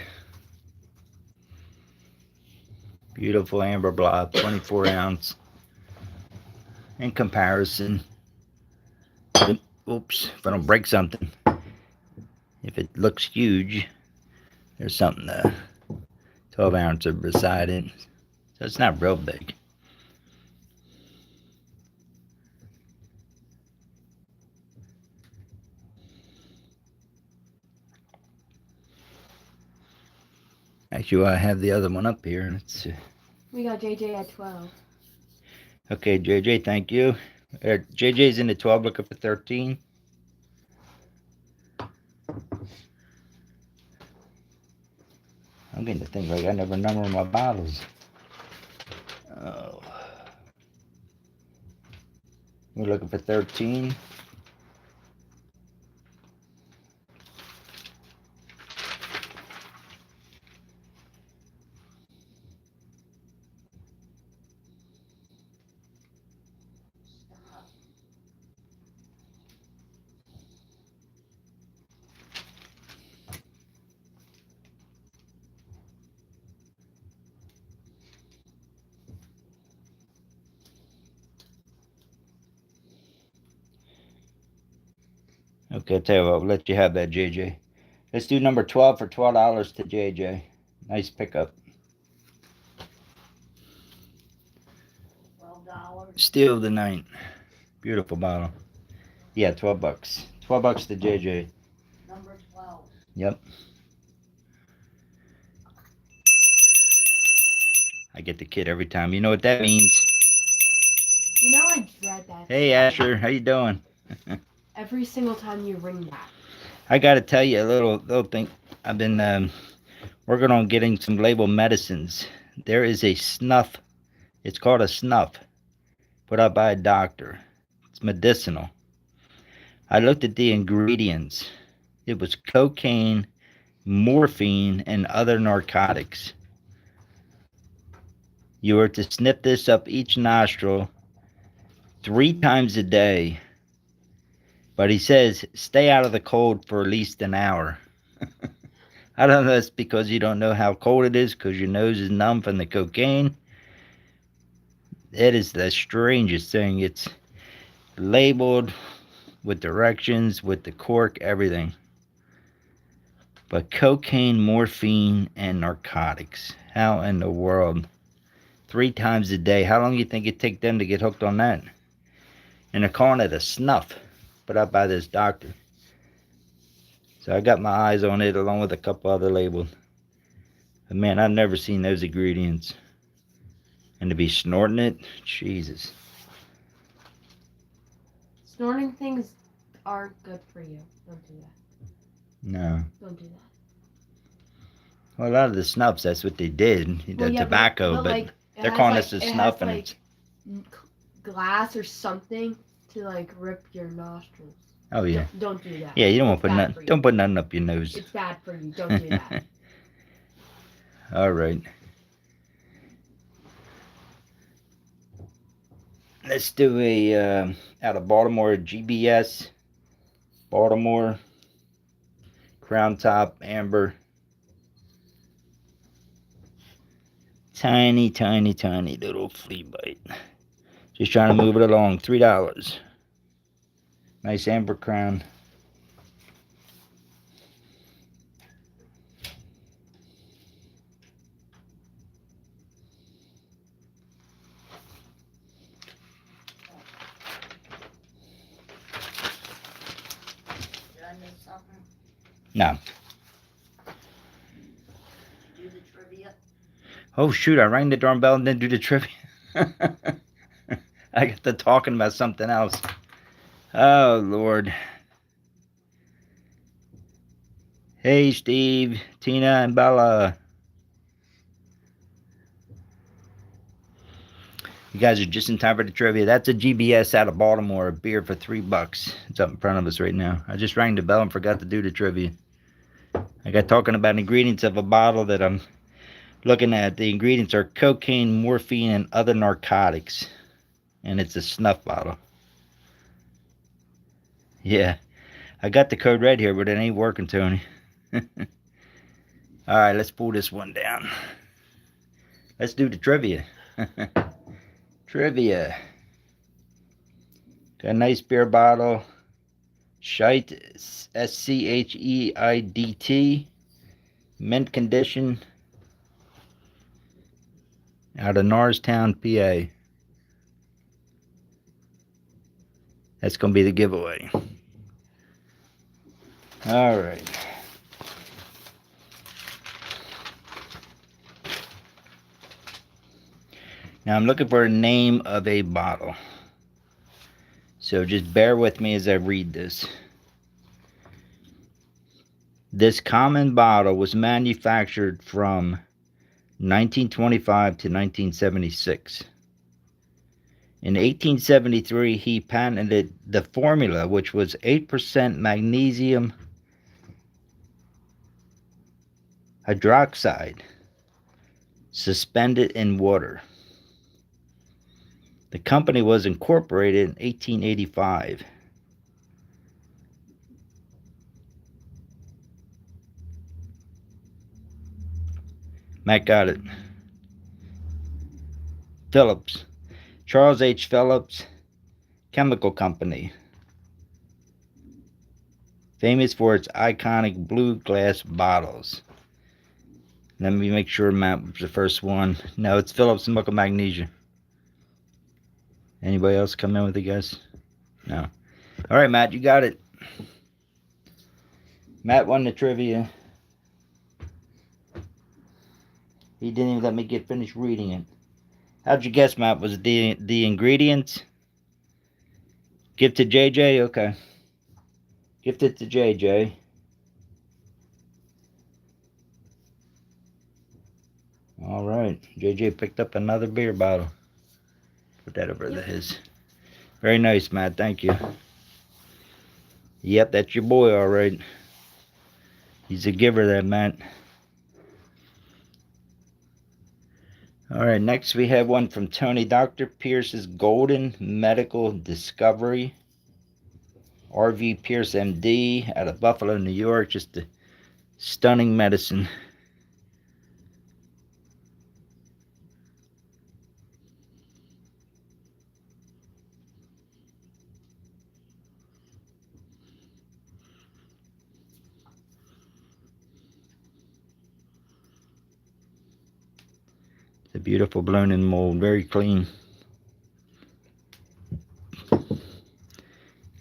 Beautiful amber blob, 24 ounce. In comparison, oops, if I don't break something. If it looks huge, there's something 12 ounce beside it. So it's not real big. Actually, I have the other one up here. Let's see. We got JJ at 12. Okay, JJ, thank you. JJ's in the 12, looking for 13. I'm getting to think like I never number my bottles. Oh. We're looking for 13. Okay, I'll tell you what, we'll let you have that, JJ. Let's do number 12 for $12 to JJ. Nice pickup. $12. Still the night. Beautiful bottle. Yeah, 12 bucks. 12 bucks to JJ. Number 12. Yep. I get the kid every time. You know what that means? You know I dread that. Hey, sound. Asher, how you doing? Every single time you ring that. I got to tell you a little thing. I've been working on getting some label medicines. There is a snuff. It's called a snuff, put out by a doctor. It's medicinal. I looked at the ingredients. It was cocaine, morphine, and other narcotics. You were to sniff this up each nostril 3 times a day. But he says, stay out of the cold for at least an hour. I don't know if that's because you don't know how cold it is because your nose is numb from the cocaine. It is the strangest thing. It's labeled with directions, with the cork, everything. But cocaine, morphine, and narcotics. How in the world? 3 times a day. How long do you think it'd take them to get hooked on that? And they're calling it a snuff, put out by this doctor. So I got my eyes on it along with a couple other labels. But man, I've never seen those ingredients. And to be snorting it, Jesus. Snorting things aren't good for you. Don't do that. No. Don't do that. Well, a lot of the snuffs, that's what they did. The Well, yeah, tobacco, but like, it they're has, calling like, this a it snuff, has, and like, glass or something to like rip your nostrils. oh yeah, Don't do that. yeah. You don't want It's to put bad nothing. for you. Don't put nothing up your nose. It's bad for you. Don't do that. All right. Let's do a out of Baltimore, GBS, Baltimore, Crown Top, Amber. Tiny, tiny, tiny little flea bite. Just trying to move it along. $3. Nice amber crown. Did I miss something? No. Did you do the trivia? Oh shoot! I rang the darn bell and didn't do the trivia. I got to talking about something else. Oh Lord. Hey Steve, Tina, and Bella. You guys are just in time for the trivia. That's a GBS out of Baltimore, a beer for $3. It's up in front of us right now. I just rang the bell and forgot to do the trivia. I got talking about ingredients of a bottle that I'm looking at. The ingredients are cocaine, morphine, and other narcotics. And it's a snuff bottle. Yeah. I got the code red here, but it ain't working, Tony. Alright, let's pull this one down. Let's do the trivia. Trivia. Got a nice beer bottle. Scheit, SCHEIDT. Mint condition. Out of Norristown, PA. That's going to be the giveaway. Alright. Now I'm looking for a name of a bottle. So just bear with me as I read this. This common bottle was manufactured from 1925 to 1976. In 1873, he patented the formula, which was 8% magnesium hydroxide suspended in water. The company was incorporated in 1885. Matt got it. Phillips. Charles H. Phillips Chemical Company. famous for its iconic blue glass bottles. Let me make sure Matt was the first one. No, it's Phillips Milk of Magnesia. Anybody else come in with a guess? No. All right, Matt, you got it. Matt won the trivia. He didn't even let me get finished reading it. How'd you guess, Matt? Was it the ingredients? Give to JJ? Okay. Gift it to JJ. All right. JJ picked up another beer bottle. Put that over to his. Very nice, Matt. Thank you. Yep, that's your boy, all right. He's a giver, that Matt. All right, next we have one from Tony. Dr. Pierce's Golden Medical Discovery. R.V. Pierce, M.D., out of Buffalo, New York. Just a stunning medicine. It's a beautiful blown in mold, very clean.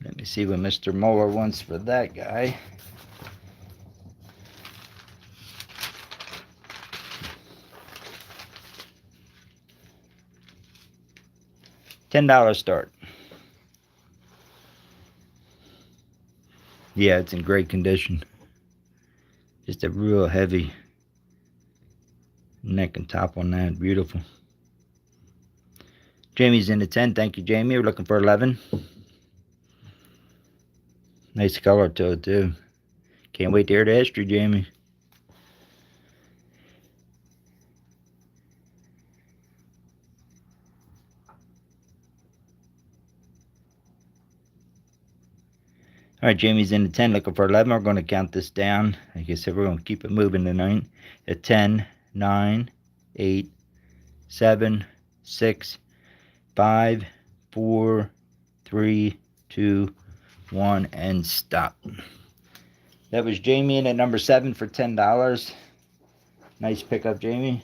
Let me see what Mr. Moeller wants for that guy. $10 start. Yeah, it's in great condition. Just a real heavy neck and top on that. Beautiful. Jamie's in the 10. Thank you, Jamie. We're looking for 11. Nice color to it, too. Can't wait to hear the history, Jamie. All right, Jamie's in the 10, looking for 11. We're going to count this down. Like I said, we're going to keep it moving tonight. At 10, 9, 8, 7, 6, 5, 4, 3, 2, 1, and stop. That was Jamie in at number 7 for $10. Nice pickup, Jamie.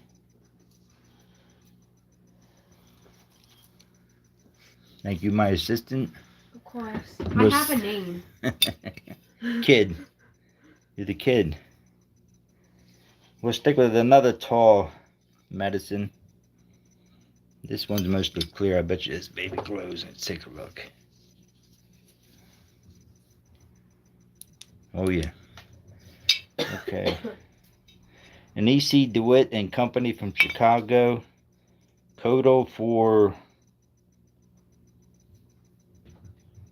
Thank you, my assistant. Of course. I have a name. Kid. You're the kid. We'll stick with another tall medicine. This one's mostly clear. I bet you this baby glows. Let's take a look. Oh, yeah. Okay. An E.C. DeWitt and Company from Chicago. Codal for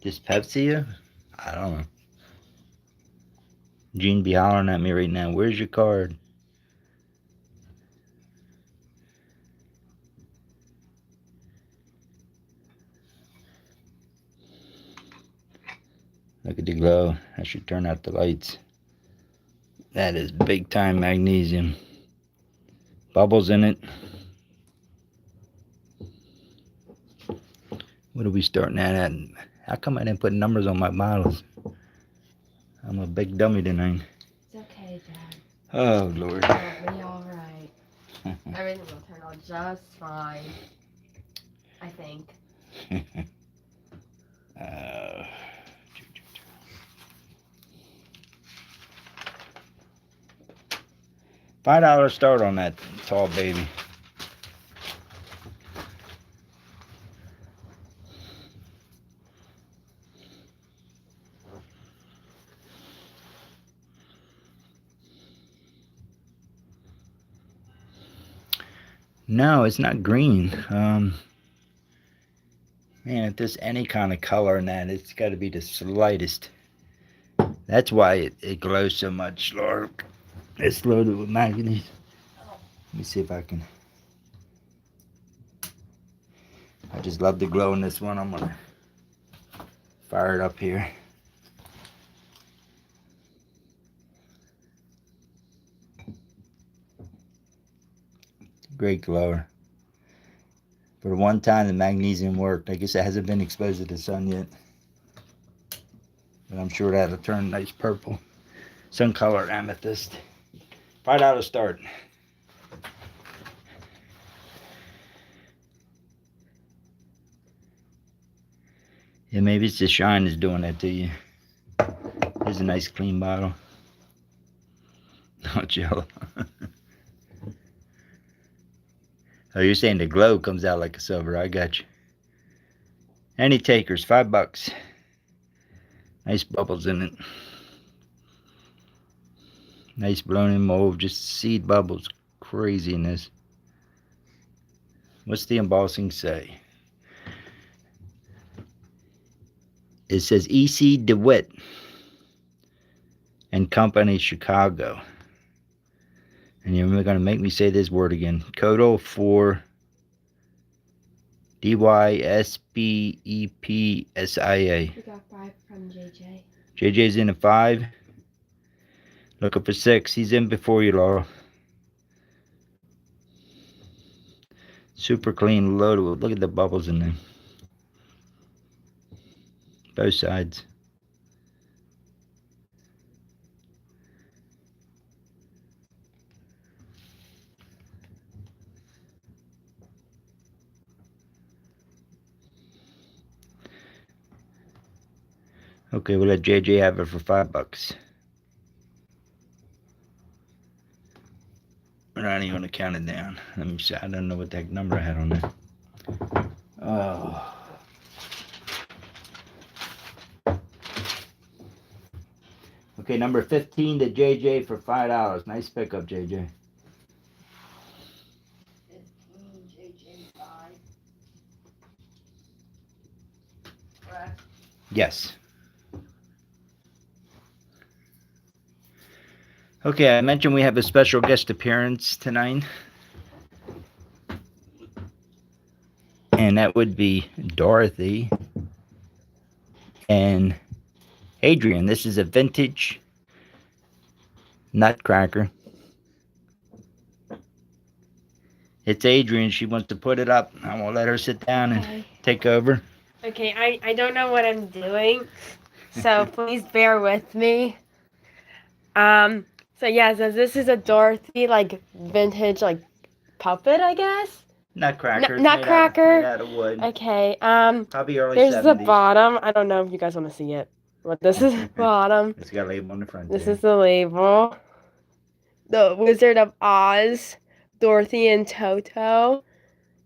dyspepsia? I don't know. Gene be hollering at me right now. Where's your card? Look at the glow. I should turn out the lights. That is big time magnesium. Bubbles in it. What are we starting at? How come I didn't put numbers on my bottles? I'm a big dummy tonight. It's okay, Dad. Oh, Lord. It'll be alright. Everything will turn out just fine. I think. $5 start on that tall baby. No, it's not green. Man, if there's any kind of color in that, it's got to be the slightest. That's why it glows so much, Lord. It's loaded with manganese. Let me see if I can. I just love the glow in this one. I'm going to fire it up here. Great glower. For the one time the magnesium worked. I guess it hasn't been exposed to the sun yet. But I'm sure that'll turn nice purple. Sun colored amethyst. $5 start. Yeah, maybe it's the shine is doing that to you. Here's a nice clean bottle. Not yellow. Oh, you're saying the glow comes out like a silver. I got you. Any takers, $5. Nice bubbles in it. Nice blown in mauve, just seed bubbles. Craziness. What's the embossing say? It says E.C. DeWitt and Company, Chicago. And you're going to make me say this word again. Codal for DYSBEPSIA. We got 5 from JJ. JJ's in a 5. Looking for 6. He's in before you, Laura. Super clean, loaded. Look at the bubbles in there. Both sides. Okay, we'll let JJ have it for $5. We're not even gonna count it down. Let me see. I don't know what the heck number I had on there. Oh. Okay, number 15 to JJ for $5. Nice pickup, JJ. 15, JJ 5. Correct. Yes. Okay, I mentioned we have a special guest appearance tonight. And that would be Dorothy and Adrian. This is a vintage nutcracker. It's Adrian. She wants to put it up. I'm going to let her sit down and take over. Okay, I don't know what I'm doing, so please bear with me. So yeah, so this is a Dorothy, like, vintage, like, puppet, I guess? Nutcracker. Nutcracker. Made out of wood. Okay, Probably early there's 70s. the bottom. I don't know if you guys want to see it, but this is the bottom. It's got a label on the front. This there. is the label. The Wizard of Oz, Dorothy and Toto,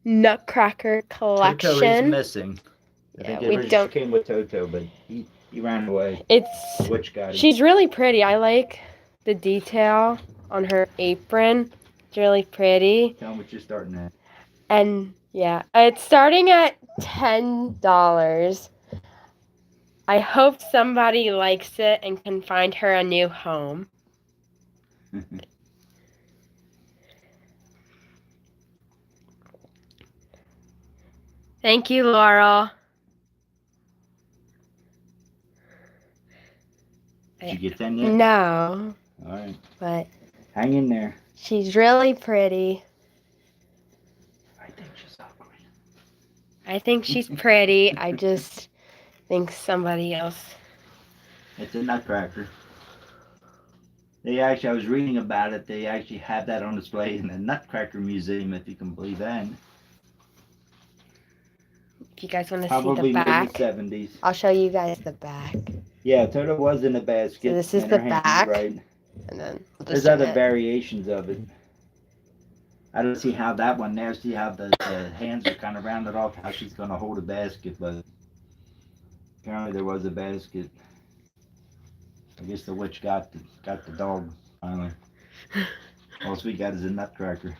Nutcracker collection. Toto is missing. I Yeah, think we it originally don't- came with Toto, but he ran away. It's Which got him. She's really pretty. I like the detail on her apron. It's really pretty. Tell them what you're starting at. And yeah, it's starting at $10. I hope somebody likes it and can find her a new home. Thank you, Laurel. Did you get 10 yet? No, All right. but Hang in there. she's really pretty. I think she's ugly. I think she's pretty. I just think somebody else. It's a nutcracker. I was reading about it. They actually have that on display in the Nutcracker Museum, if you can believe that. If you guys want to see Probably the back, mid-70s. I'll show you guys the back. Yeah, Toto was in a basket. So this is and the her hand, back. Right. And then we'll There's just other zoom in. variations of it. I don't see how that one there. See how the hands are kind of rounded off. How she's going to hold a basket, but apparently there was a basket. I guess the witch got the dog finally. All we got is a nutcracker.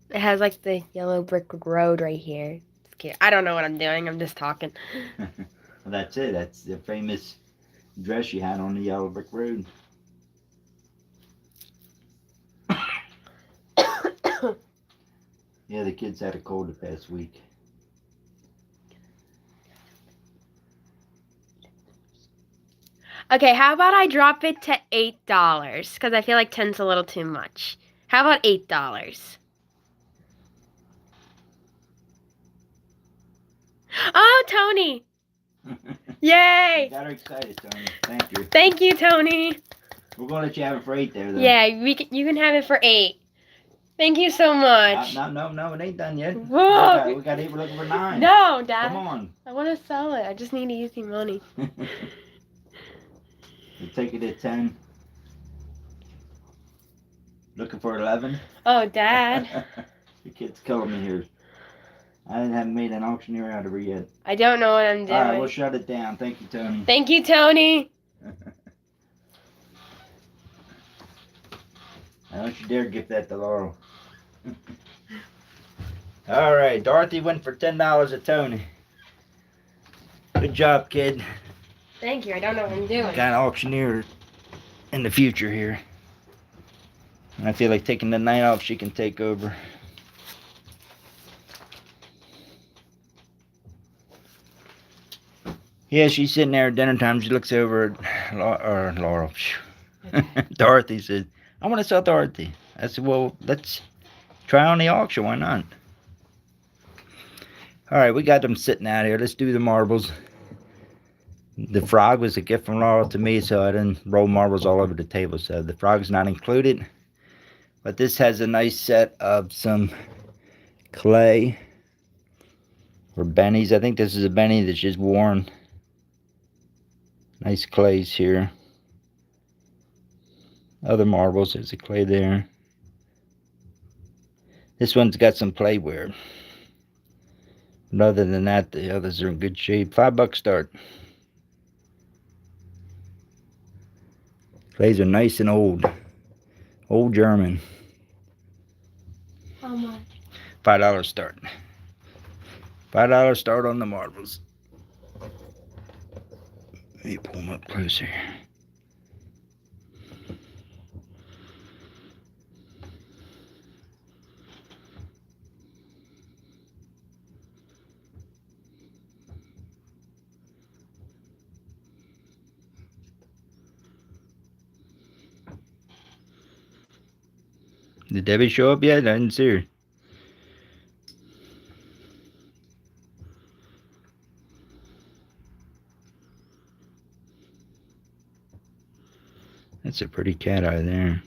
It has like the yellow brick road right here. It's cute. I don't know what I'm doing. I'm just talking. Well, that's it. That's the famous dress she had on the yellow brick road. Yeah, the kids had a cold the past week. Okay, how about I drop it to $8? Because I feel like 10's a little too much. How about $8? Oh, Tony! Yay! Got her excited, Tony. Thank you. Thank you, Tony. We're gonna let you have it for 8 there, though. Yeah, you can have it for 8. Thank you so much. No, it ain't done yet. Whoa. We got 8. We're looking for 9. No, Dad. Come on. I want to sell it. I just need easy money. We'll take it at 10. Looking for 11. Oh, Dad. The kid's killing me here. I haven't made an auctioneer out of her yet. I don't know what I'm doing. Alright, we'll shut it down. Thank you, Tony. Thank you, Tony. Don't you dare give that to Laurel. Alright, Dorothy went for $10 at Tony. Good job, kid. Thank you. I don't know what I'm doing. Got an auctioneer in the future here. And I feel like taking the night off, she can take over. Yeah, she's sitting there at dinner time. She looks over at Laurel. Dorothy says, I want to sell Dorothy. I said, well, let's try on the auction. Why not? All right, we got them sitting out here. Let's do the marbles. The frog was a gift from Laurel to me, so I didn't roll marbles all over the table. So the frog's not included. But this has a nice set of some clay or bennies. I think this is a benny that's just worn. Nice clays here. Other marbles, there's a clay there. This one's got some playware. But other than that, the others are in good shape. $5 start. Clays are nice and old. Old German. How much? $5 start. $5 start on the marbles. Let me pull them up closer. Did Debbie show up yet? I didn't see her. That's a pretty cat eye there.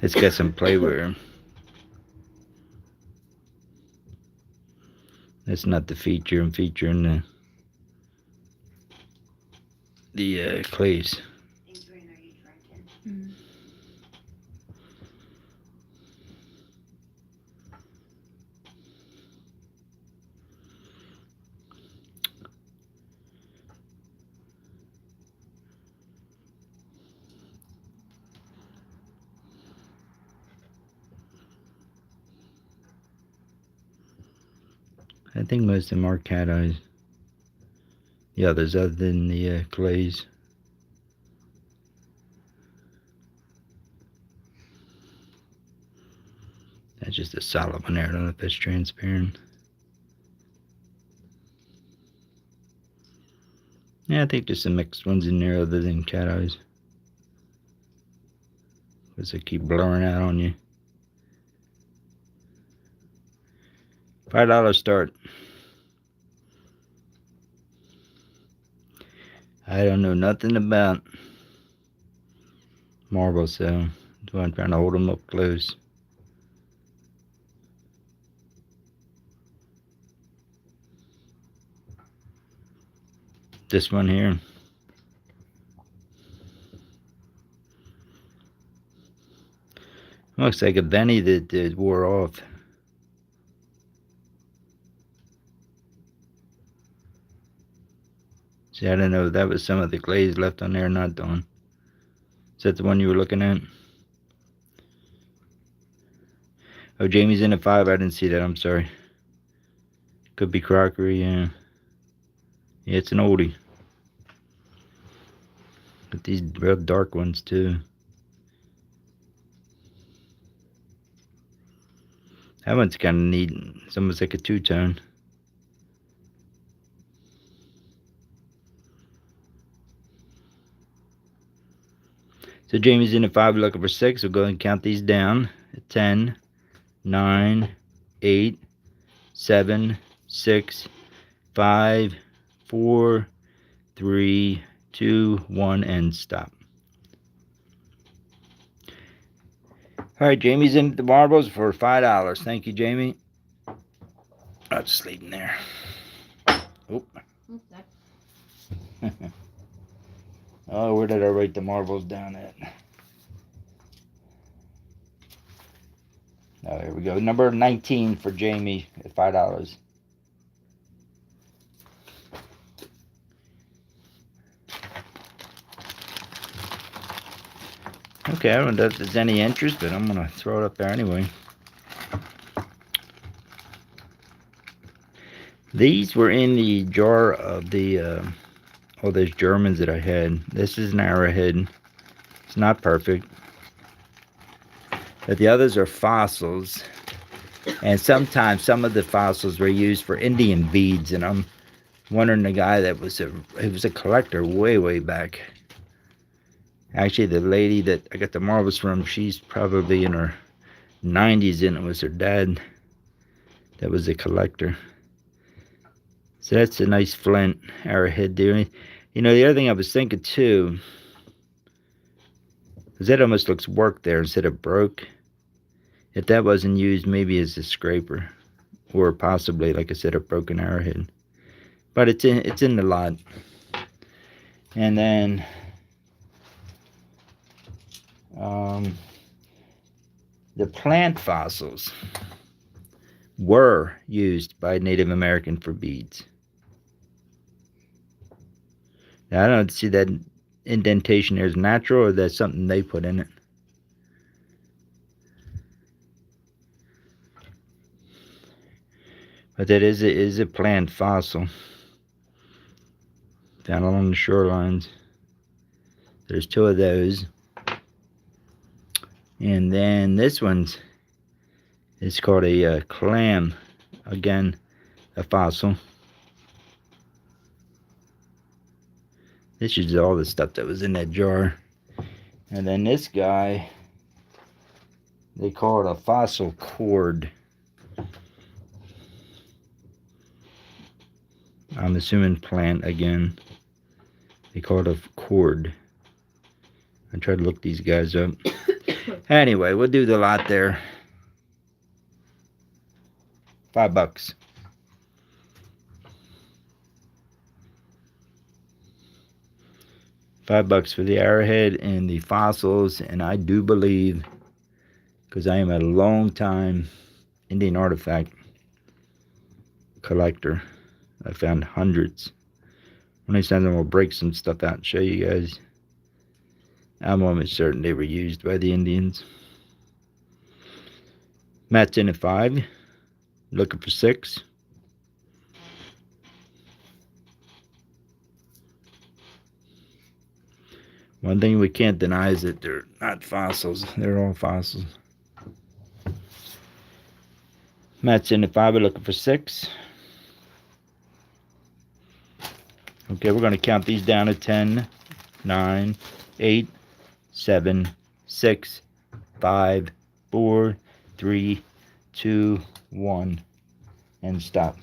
It's got some playware. That's not the feature. I'm featuring the clays. Adrian, are you drinking? I think most of them are cat eyes. The others, other than the clays. That's just a solid one there. I don't know if that's transparent. Yeah, I think there's some mixed ones in there other than cat eyes. Because they keep blurring out on you. $5 start. I don't know nothing about marbles, so I'm trying to hold them up close. This one here. Looks like a Benny that wore off. See, I don't know if that was some of the glaze left on there or not, Dawn. Is that the one you were looking at? Oh, Jamie's in at 5. I didn't see that. I'm sorry. Could be crockery, yeah. Yeah, it's an oldie. But these real dark ones, too. That one's kind of neat. It's almost like a two-tone. So Jamie's in at 5, looking for 6. We'll go ahead and count these down. 10, 9, 8, 7, 6, 5, 4, 3, 2, 1, and stop. All right, Jamie's in the marbles for $5. Thank you, Jamie. I'll just leave them there. Oh. Oh, where did I write the marbles down at? Oh, there we go. Number 19 for Jamie at $5. Okay, I don't know if there's any interest, but I'm going to throw it up there anyway. These were in the jar of the all those Germans that I had. This is an arrowhead. It's not perfect. But the others are fossils. And sometimes some of the fossils were used for Indian beads. And I'm wondering the guy that was a collector way back. Actually, the lady that I got the marbles from, she's probably in her 90s, and it was her dad that was a collector. So that's a nice flint arrowhead there. You know, the other thing I was thinking too, is that almost looks worked there instead of broke. If that wasn't used maybe as a scraper, or possibly, like I said, a broken arrowhead. But it's in the lot. And then the plant fossils were used by Native American for beads. Now, I don't see that indentation there is natural, or that's something they put in it. But that is a plant fossil down along the shorelines. There's 2 of those. And then this one's is called a clam. Again, a fossil. This is all the stuff that was in that jar. And then this guy, they call it a fossil cord. I'm assuming plant again. They call it a cord. I tried to look these guys up. Anyway, we'll do the lot there. $5. $5 for the arrowhead and the fossils, and I do believe, because I am a long time Indian artifact collector, I found hundreds. One of these times I'm going to break some stuff out and show you guys. I'm almost certain they were used by the Indians. Matt's in at 5, looking for 6. One thing we can't deny is that they're not fossils. They're all fossils. Matt's in at 5, we're looking for 6. Okay, we're going to count these down to 10, 9, 8, 7, 6, 5, 4, 3, 2, 1, and stop.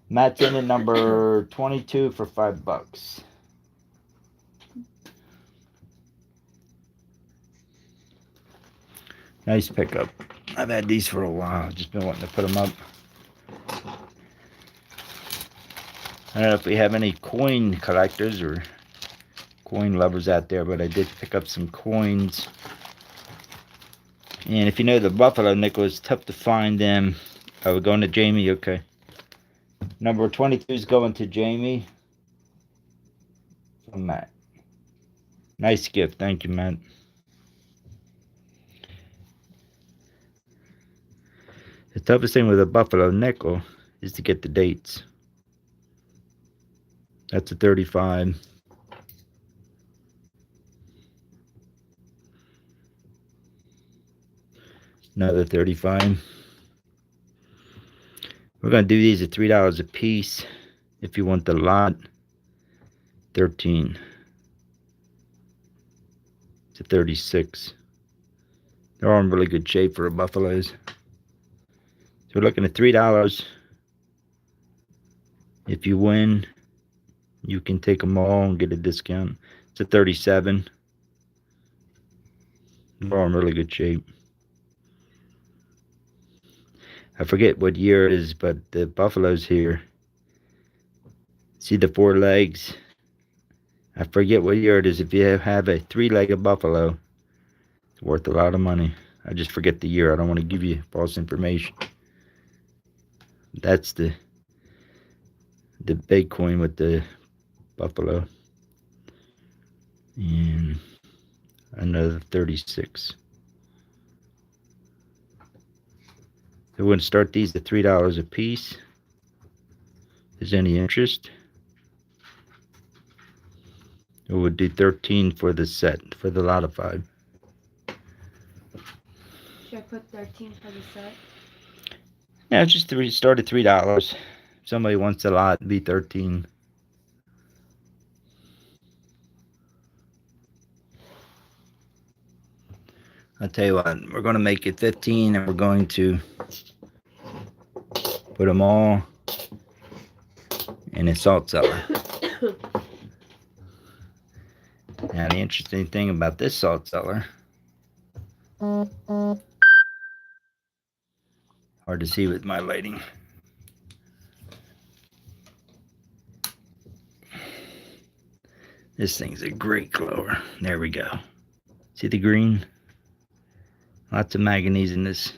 Matt's in at number 22 for $5. Nice pickup. I've had these for a while. I've just been wanting to put them up. I don't know if we have any coin collectors or coin lovers out there, but I did pick up some coins. And if you know the buffalo nickel, it's tough to find them. Oh, we're going to Jamie? Okay. Number 22 is going to Jamie from Matt. Nice gift. Thank you, Matt. The toughest thing with a buffalo nickel is to get the dates. That's a 35. Another 35. We're going to do these at $3 a piece. If you want the lot, 13. to 36. They're all in really good shape for buffaloes. So we're looking at $3. If you win, you can take them all and get a discount. It's a 37. They're all in really good shape. I forget what year it is, but the buffaloes here. See the 4 legs? I forget what year it is. If you have a 3-legged buffalo, it's worth a lot of money. I just forget the year. I don't want to give you false information. That's the big coin with the buffalo. And another 36. So we're going to start these at $3 a piece. If there's any interest, we would do 13 for the set, for the lot of 5. Should I put 13 for the set? Yeah, just start at $3. If somebody wants a lot, it'd be 13. I'll tell you what, we're going to make it 15, and we're going to put them all in a salt cellar. Now, the interesting thing about this salt cellar, hard to see with my lighting. This thing's a great glower. There we go. See the green? Lots of manganese in this.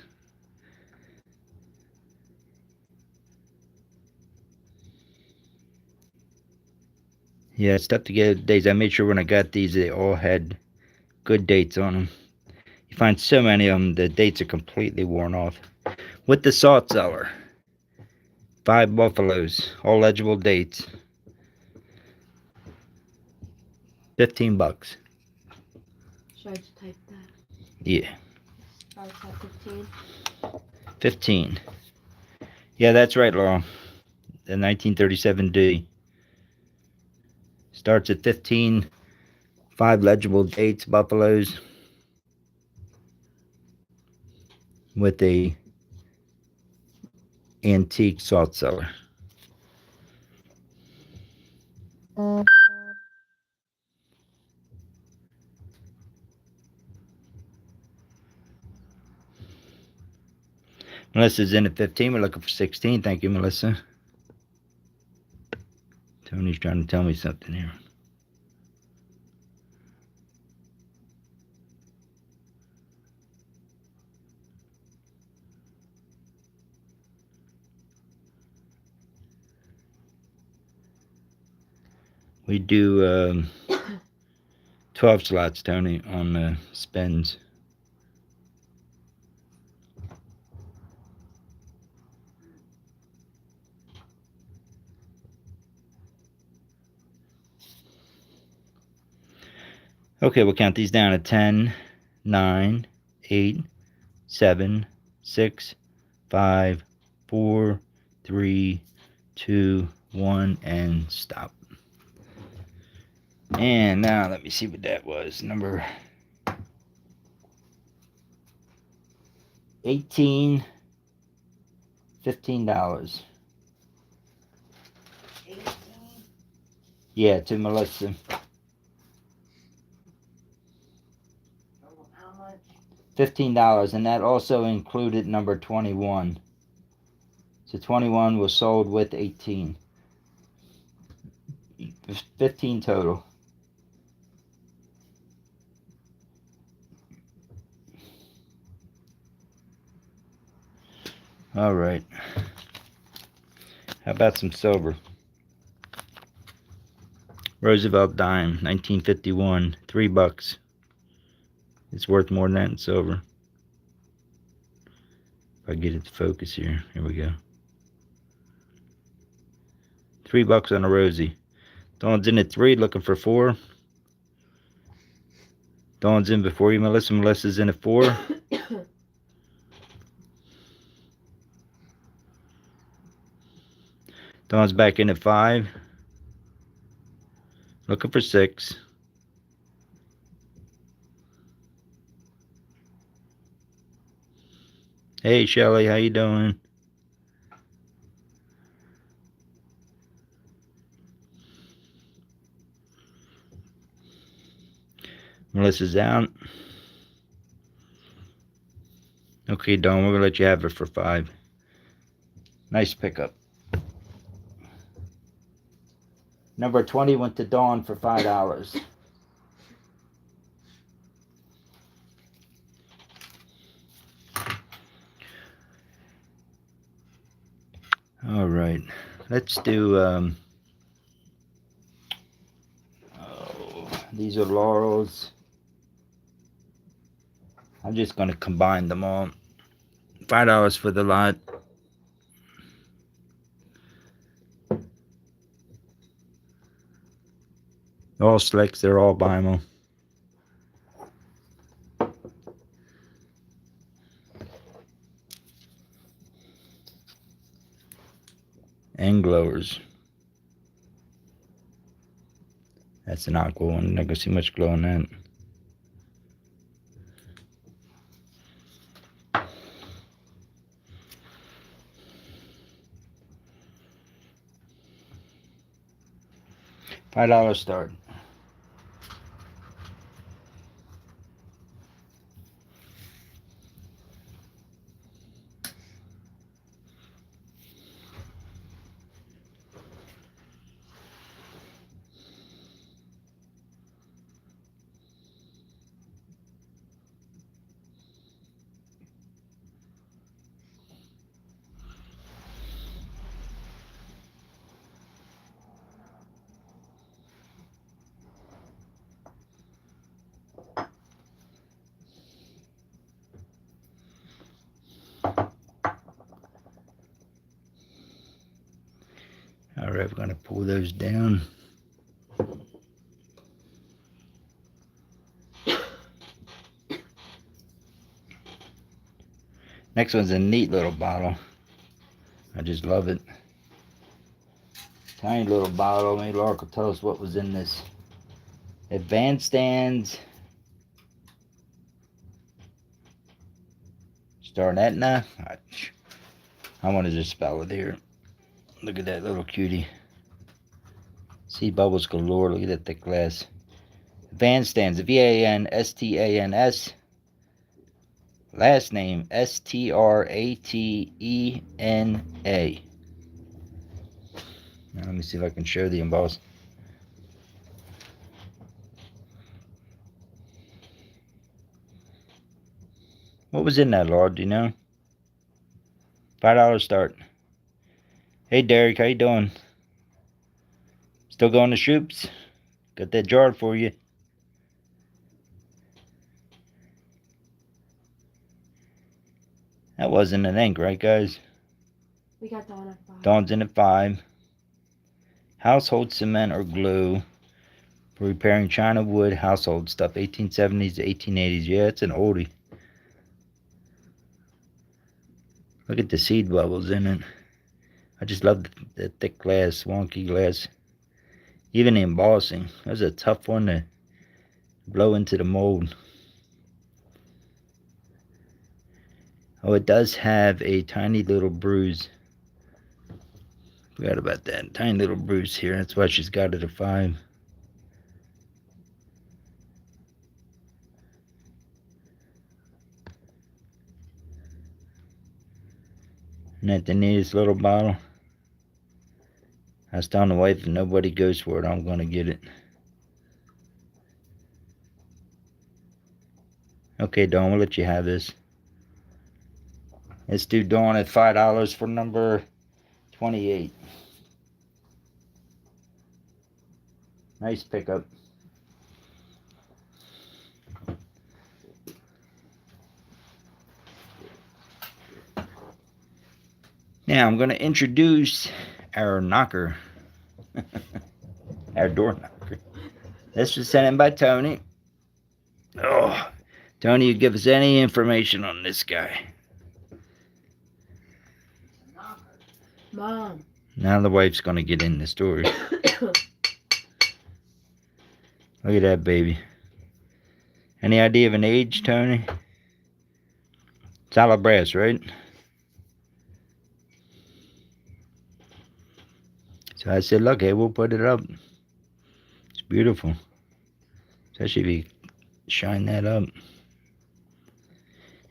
Yeah, it's tough to get dates. I made sure when I got these, they all had good dates on them. You find so many of them, the dates are completely worn off. With the salt cellar, 5 buffaloes, all legible dates. $15. Should I just type that? Yeah. I was at 15. 15. Yeah, that's right, Laurel. The 1937D. Starts at 15. 5 legible dates, buffaloes. With a antique salt cellar. Melissa's in at 15. We're looking for 16. Thank you, Melissa. Tony's trying to tell me something here. We do 12 slots, Tony, on the spins. Okay, we'll count these down at 10, 9, 8, 7, 6, 5, 4, 3, 2, 1, and stop. And now let me see what that was. Number 18, $15. 18. Yeah, to Melissa. Oh, how much? $15, and that also included number 21. So 21 was sold with 18. 15 total. All right. How about some silver? Roosevelt dime, 1951, $3. It's worth more than that in silver. If I get it to focus here, here we go. $3 on a Rosie. Dawn's in at 3, looking for 4. Dawn's in before you, Melissa. Melissa's in at 4. Dawn's back in at 5. Looking for 6. Hey, Shelly, how you doing? Melissa's out. Okay, Dawn, we're gonna let you have it for 5. Nice pickup. Number 20 went to Dawn for $5. All right, let's do. These are Laurels. I'm just gonna combine them all. $5 for the lot. All slicks, they're all BIMO. And glowers. That's an aqua one. Not gonna see much glow in that. $5 start. All right, we're gonna pull those down. Next one's a neat little bottle. I just love it. Tiny little bottle. Maybe Laura could tell us what was in this. Advanced Stands. Starnetna. I want to just spell it here. Look at that little cutie. Sea bubbles galore. Look at that thick glass. Van Stans. VANSTANS. Last name STRATENA. Now let me see if I can show the emboss. What was in that, Lord? Do you know? $5 start. Hey, Derek, how you doing? Still going to Shoops? Got that jar for you. That wasn't an ink, right, guys? We got Dawn at 5. Dawn's in at 5. Household cement or glue for repairing china, wood, household stuff. 1870s to 1880s. Yeah, it's an oldie. Look at the seed bubbles in it. I just love the thick glass, wonky glass. Even the embossing. That was a tough one to blow into the mold. Oh, it does have a tiny little bruise. Forgot about that. Tiny little bruise here. That's why she's got it at 5. Isn't that the neatest little bottle? I was telling the wife, if nobody goes for it, I'm going to get it. Okay, Dawn, we'll let you have this. Let's do Dawn at $5 for number 28. Nice pickup. Now I'm going to introduce our knocker. Our door knocker. This was sent in by Tony. Oh, Tony, you give us any information on this guy? Mom. Now the wife's going to get in the story. Look at that baby. Any idea of an age, Tony? Solid brass, right? So I said, look, hey, we'll put it up. It's beautiful. Especially if you shine that up.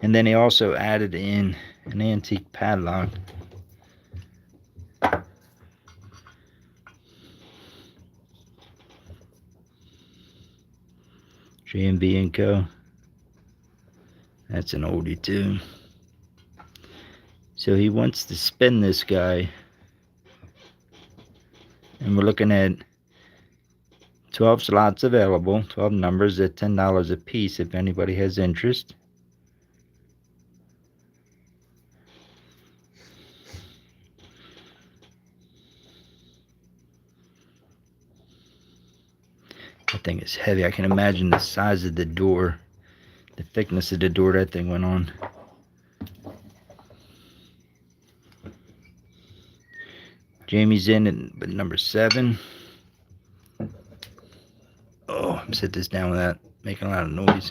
And then he also added in an antique padlock. J&B & Co. That's an oldie too. So he wants to spin this guy. And we're looking at 12 slots available, 12 numbers at $10 a piece if anybody has interest. That thing is heavy. I can imagine the size of the door, the thickness of the door that thing went on. Jamie's in at number 7. Oh, sit this down without making a lot of noise.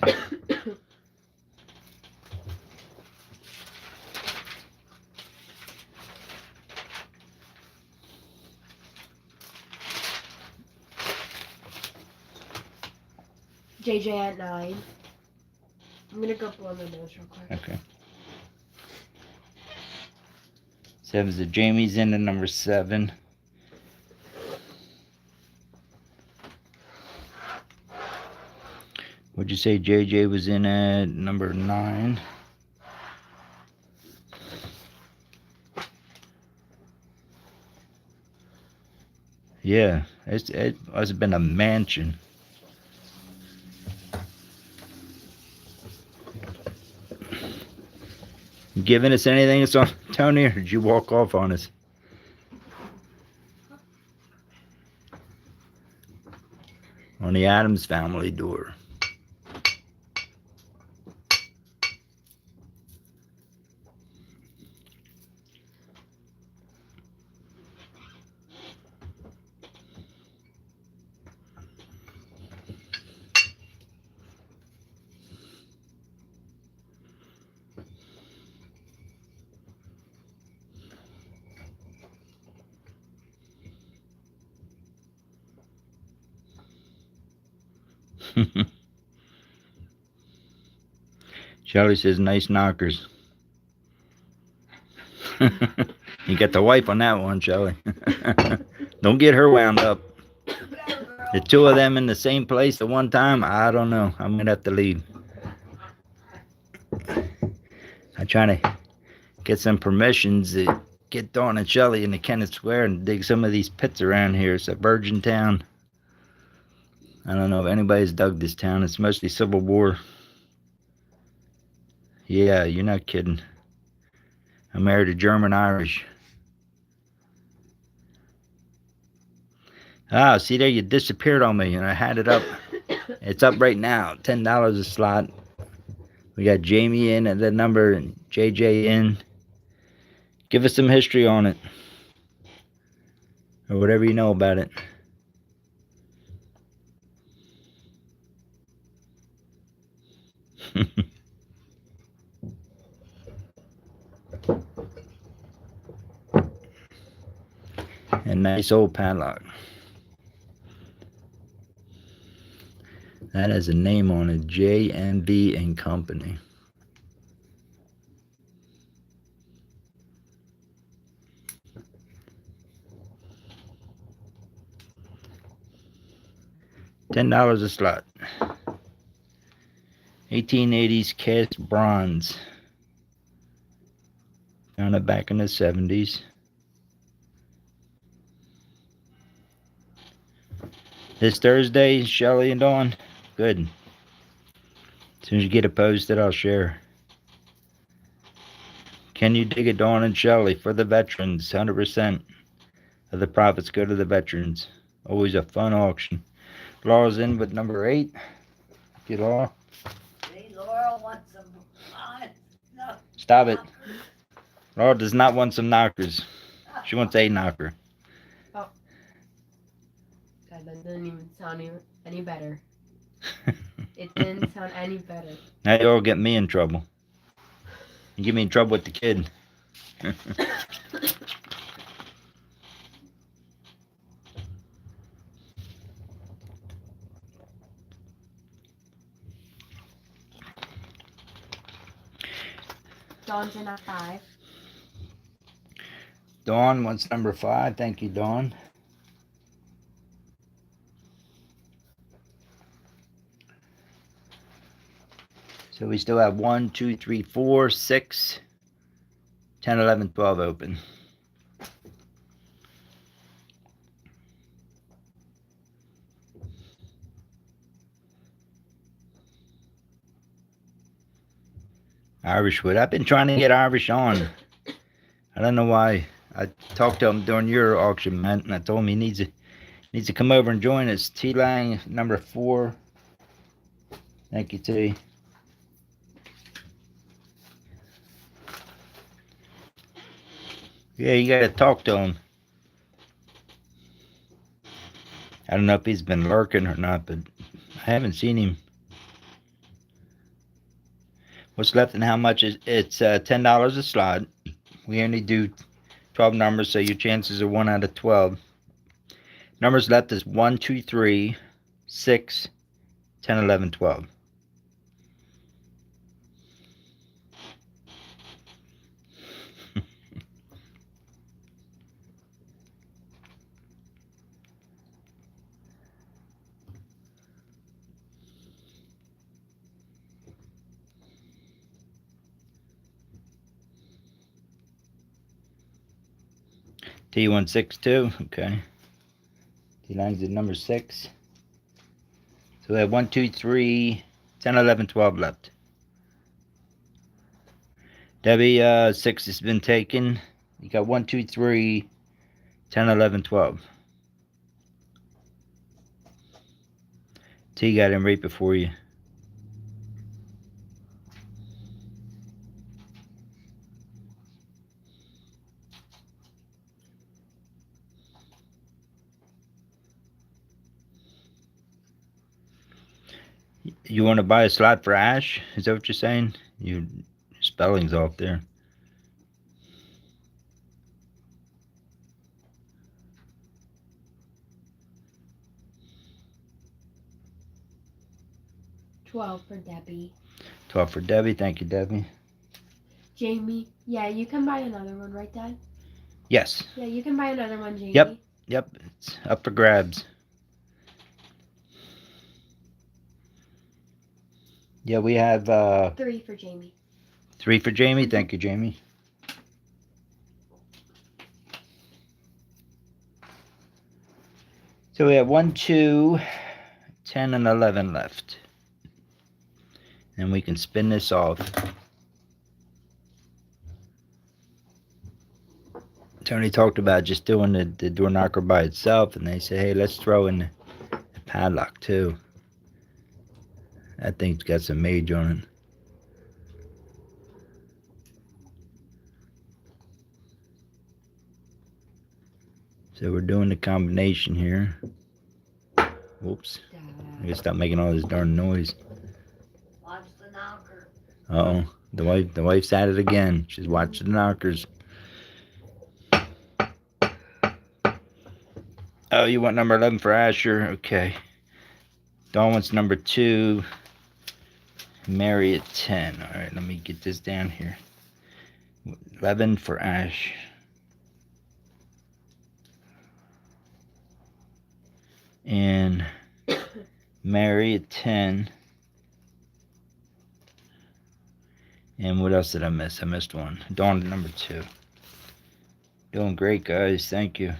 JJ at 9. I'm gonna go blow my nose real quick. Okay. 7's the Jamie's in at number 7. Would you say JJ was in at number 9? Yeah, it must have been a mansion. You giving us anything that's on Tony, or did you walk off on us? On the Addams Family door. Shelly says nice knockers. You got the wife on that one, Shelly. Don't get her wound up. The two of them in the same place at one time, I don't know. I'm gonna have to leave. I'm trying to get some permissions to get Dawn and Shelly into Kennett Square and dig some of these pits around here. It's a virgin town. I don't know if anybody's dug this town. It's mostly Civil War. Yeah, you're not kidding. I married a German Irish. Ah, see there, you disappeared on me and I had it up. It's up right now, $10 a slot. We got Jamie in at the number and JJ in. Give us some history on it. Or whatever you know about it. And nice old padlock. That has a name on it, J&B and Company. $10 a slot. 1880s cast bronze. Found it back in the 70s. This Thursday, Shelly and Dawn. Good. As soon as you get it posted, I'll share. Can you dig it, Dawn and Shelly, for the veterans? 100% of the profits go to the veterans. Always a fun auction. Laura's in with number 8. Thank you, Laura. See, Laura wants some. No. Stop it. Laura does not want some knockers. She wants a knocker. God, that didn't even sound any better. It didn't sound any better. Now you all get me in trouble. You get me in trouble with the kid. Dawn's in at 5. Dawn wants number 5. Thank you, Dawn. So we still have 1, 2, 3, 4, 6, 10, 11, 12 open. Irishwood. I've been trying to get Irish on. I don't know why. I talked to him during your auction, man, and I told him he needs to come over and join us. T Lang number 4. Thank you, T. Yeah, you gotta talk to him. I don't know if he's been lurking or not, but I haven't seen him. What's left and how much is it's $10 a slot. We only do 12 numbers, so your chances are 1 out of 12. Numbers left is 1, 2, 3, 6, 10, 11, 12. T162, okay. T-Lang's at number 6. So we have 1, 2, 3, 10, 11, 12 left. Debbie, 6 has been taken. You got 1, 2, 3, 10, 11, 12. T got him right before you. You want to buy a slot for Ash? Is that what you're saying? Your spelling's off there. $12 for Debbie. 12 for Debbie. Thank you, Debbie. Jamie. Yeah, you can buy another one, right, Dad? Yes. Yeah, you can buy another one, Jamie. Yep. It's up for grabs. Yeah, we have 3 for Jamie. 3 for Jamie. Thank you, Jamie. So we have 1, 2, 10, and 11 left. And we can spin this off. Tony talked about just doing the door knocker by itself, and they say, hey, let's throw in the padlock too. That thing's got some age on it. So we're doing the combination here. Whoops. I gotta stop making all this darn noise. Watch the knocker. Uh-oh. The wife's at it again. She's watching the knockers. Oh, you want number 11 for Asher? Okay. Dawn wants number 2. Mary at 10. All right, let me get this down here. 11 for Ash. And Mary at 10. And what else did I miss? I missed one. Dawn at number 2. Doing great, guys. Thank you.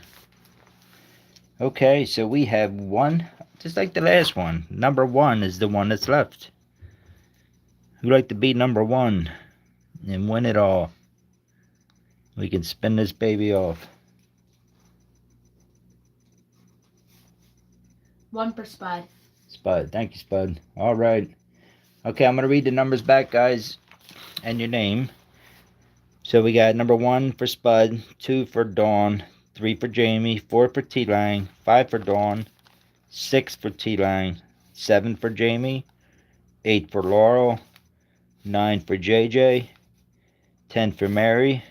Okay, so we have one, just like the last one. Number 1 is the one that's left. Who'd like to be number 1 and win it all? We can spin this baby off. 1 for Spud. Spud. Thank you, Spud. All right. Okay, I'm going to read the numbers back, guys, and your name. So we got number 1 for Spud, 2 for Dawn, 3 for Jamie, 4 for T-Lang, 5 for Dawn, 6 for T-Lang, 7 for Jamie, 8 for Laurel, 9 for JJ, 10 for Mary,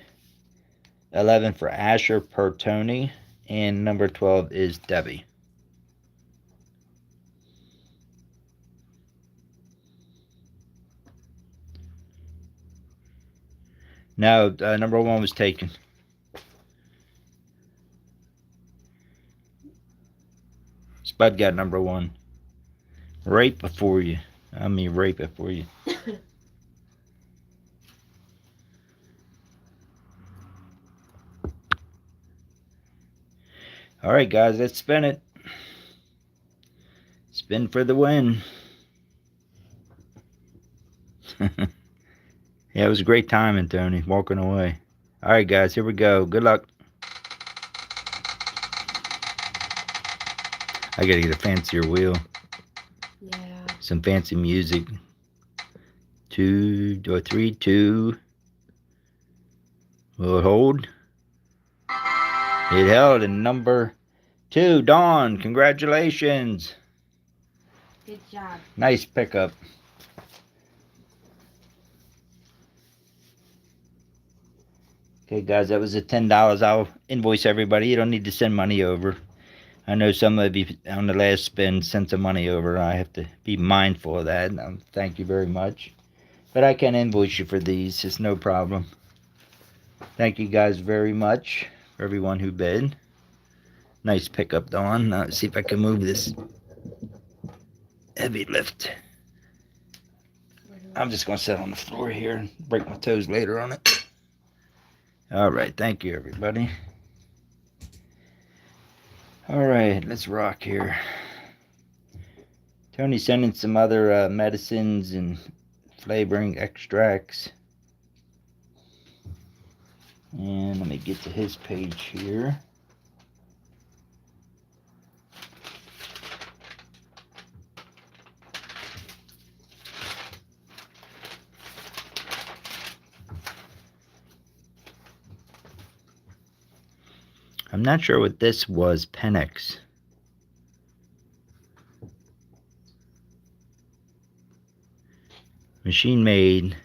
11 for Asher per Tony, and number 12 is Debbie. No, number 1 was taken. Spud got number 1. Right before you. I mean, right before you. All right, guys, let's spin it. Spin for the win. Yeah, it was a great timing, Tony, walking away. All right, guys, here we go. Good luck. I gotta get a fancier wheel. Yeah. Some fancy music. 2 or 3, 2. Will it hold? It held in number 2. Dawn, congratulations. Good job. Nice pickup. Okay, guys, that was the $10. I'll invoice everybody. You don't need to send money over. I know some of you on the last spin sent some money over. I have to be mindful of that. Thank you very much. But I can invoice you for these. It's no problem. Thank you guys very much for everyone who bid. Nice pickup, Dawn. Let's see if I can move this heavy lift. I'm just going to sit on the floor here and break my toes later on it. All right. Thank you, everybody. All right. Let's rock here. Tony's sending some other medicines and flavoring extracts. And let me get to his page here. I'm not sure what this was. Penix. Machine made.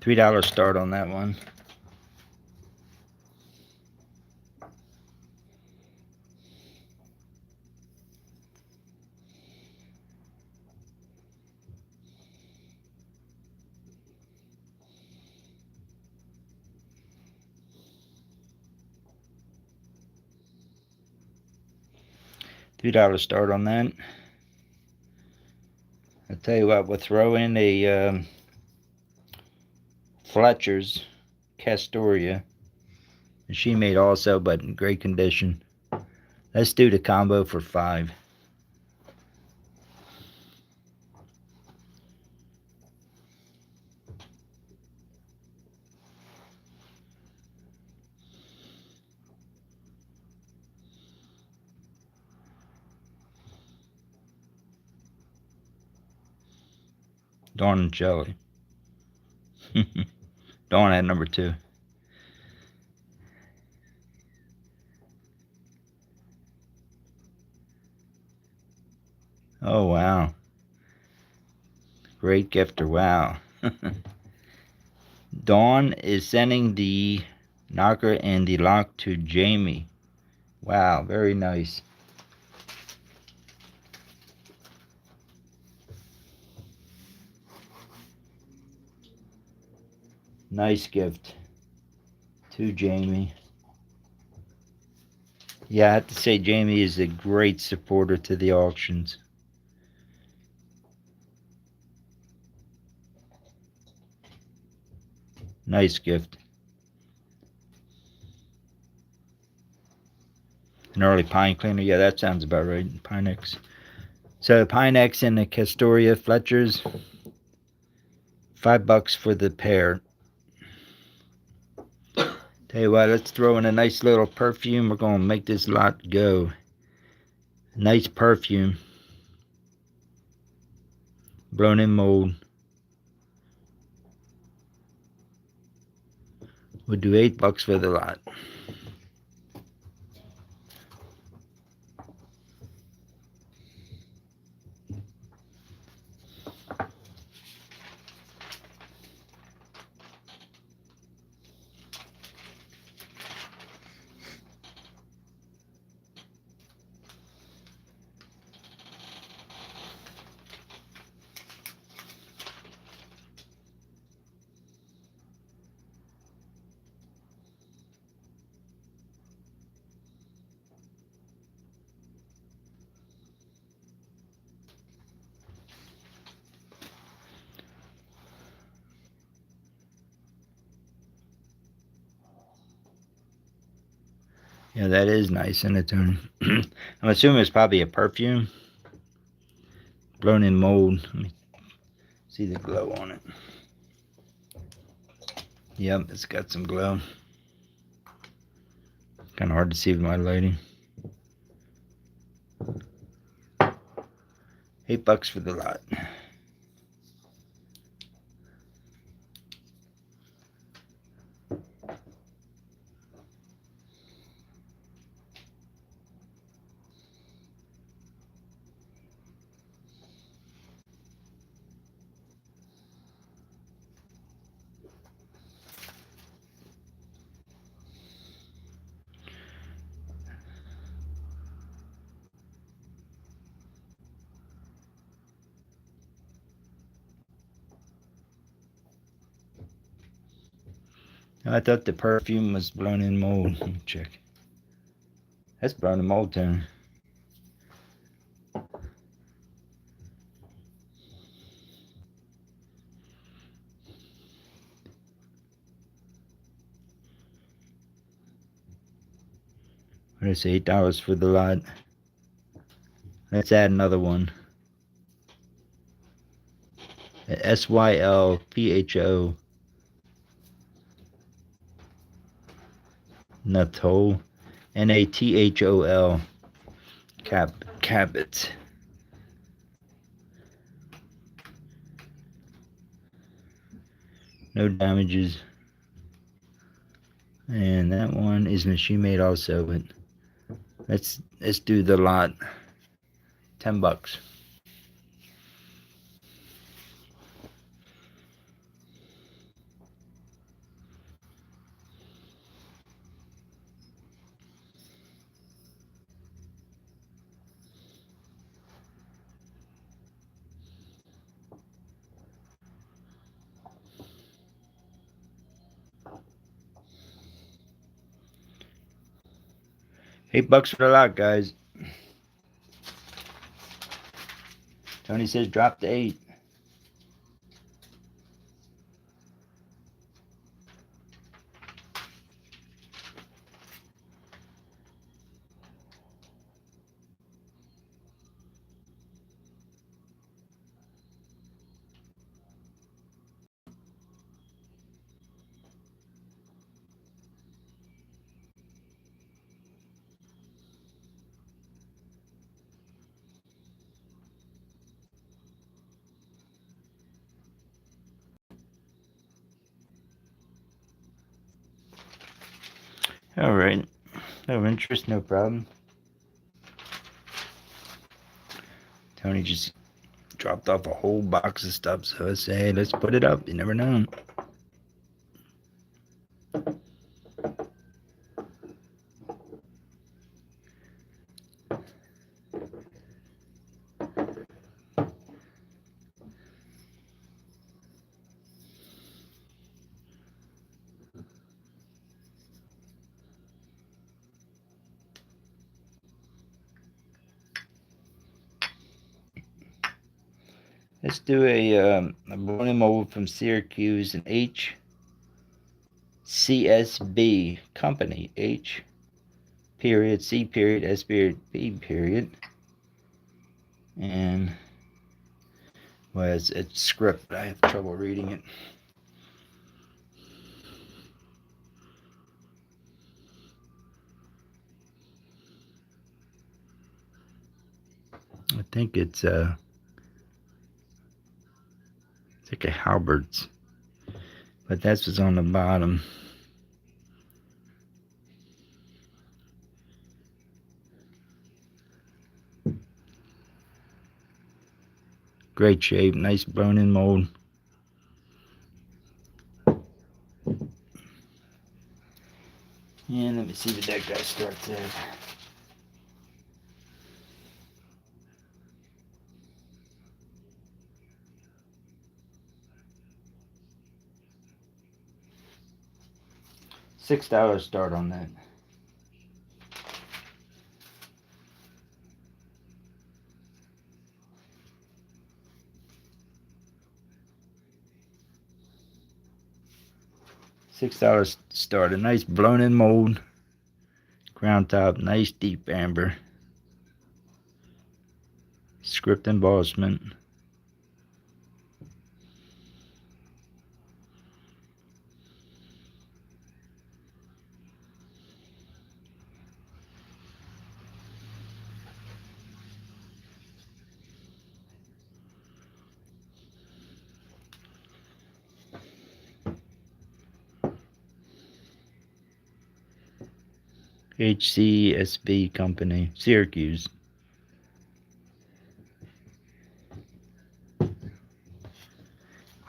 $3 start on that one. $3 start on that. I'll tell you what, we'll throw in a Fletcher's Castoria. She made also, but in great condition. Let's do the combo for $5. Dawn and Jelly. Dawn at number 2. Oh, wow. Great gifter. Wow. Dawn is sending the knocker and the lock to Jamie. Wow, very nice. Nice gift to Jamie. Yeah, I have to say Jamie is a great supporter to the auctions. Nice gift. An early pine cleaner. Yeah, that sounds about right. Pinex. So Pinex and the Castoria Fletchers. $5 for the pair. Tell you what, let's throw in a nice little perfume. We're going to make this lot go. Nice perfume. Blown in mold. We'll do $8 for the lot. Yeah, that is nice, isn't it, Tony? I'm assuming it's probably a perfume. Blown in mold. Let me see the glow on it. Yep, it's got some glow. Kind of hard to see with my lighting. $8 for the lot. I thought the perfume was blown in mold. Let me check. That's blown in mold, Tony. What did I say? $8 for the lot. Let's add another one. SYLPHO Nathol. NATHOL. Cabot. No damages. And that one is machine made also, but let's do the lot. $10. $8 for the lot, guys. Tony says drop to 8. All right. No interest, no problem. Tony just dropped off a whole box of stuff, so I say, hey, let's put it up. You never know. Let's do a blown mold from Syracuse, an HCSB company. H period, C period, S period, B period. And, well, it's script. I have trouble reading it. I think it's like a Halbert's, but that's what's on the bottom. Great shape, nice blown in mold. And let me see what that guy starts at. $6 start on that. $6 start. A nice blown in mold. Ground top, nice deep amber. Script embossment. HCSB Company, Syracuse.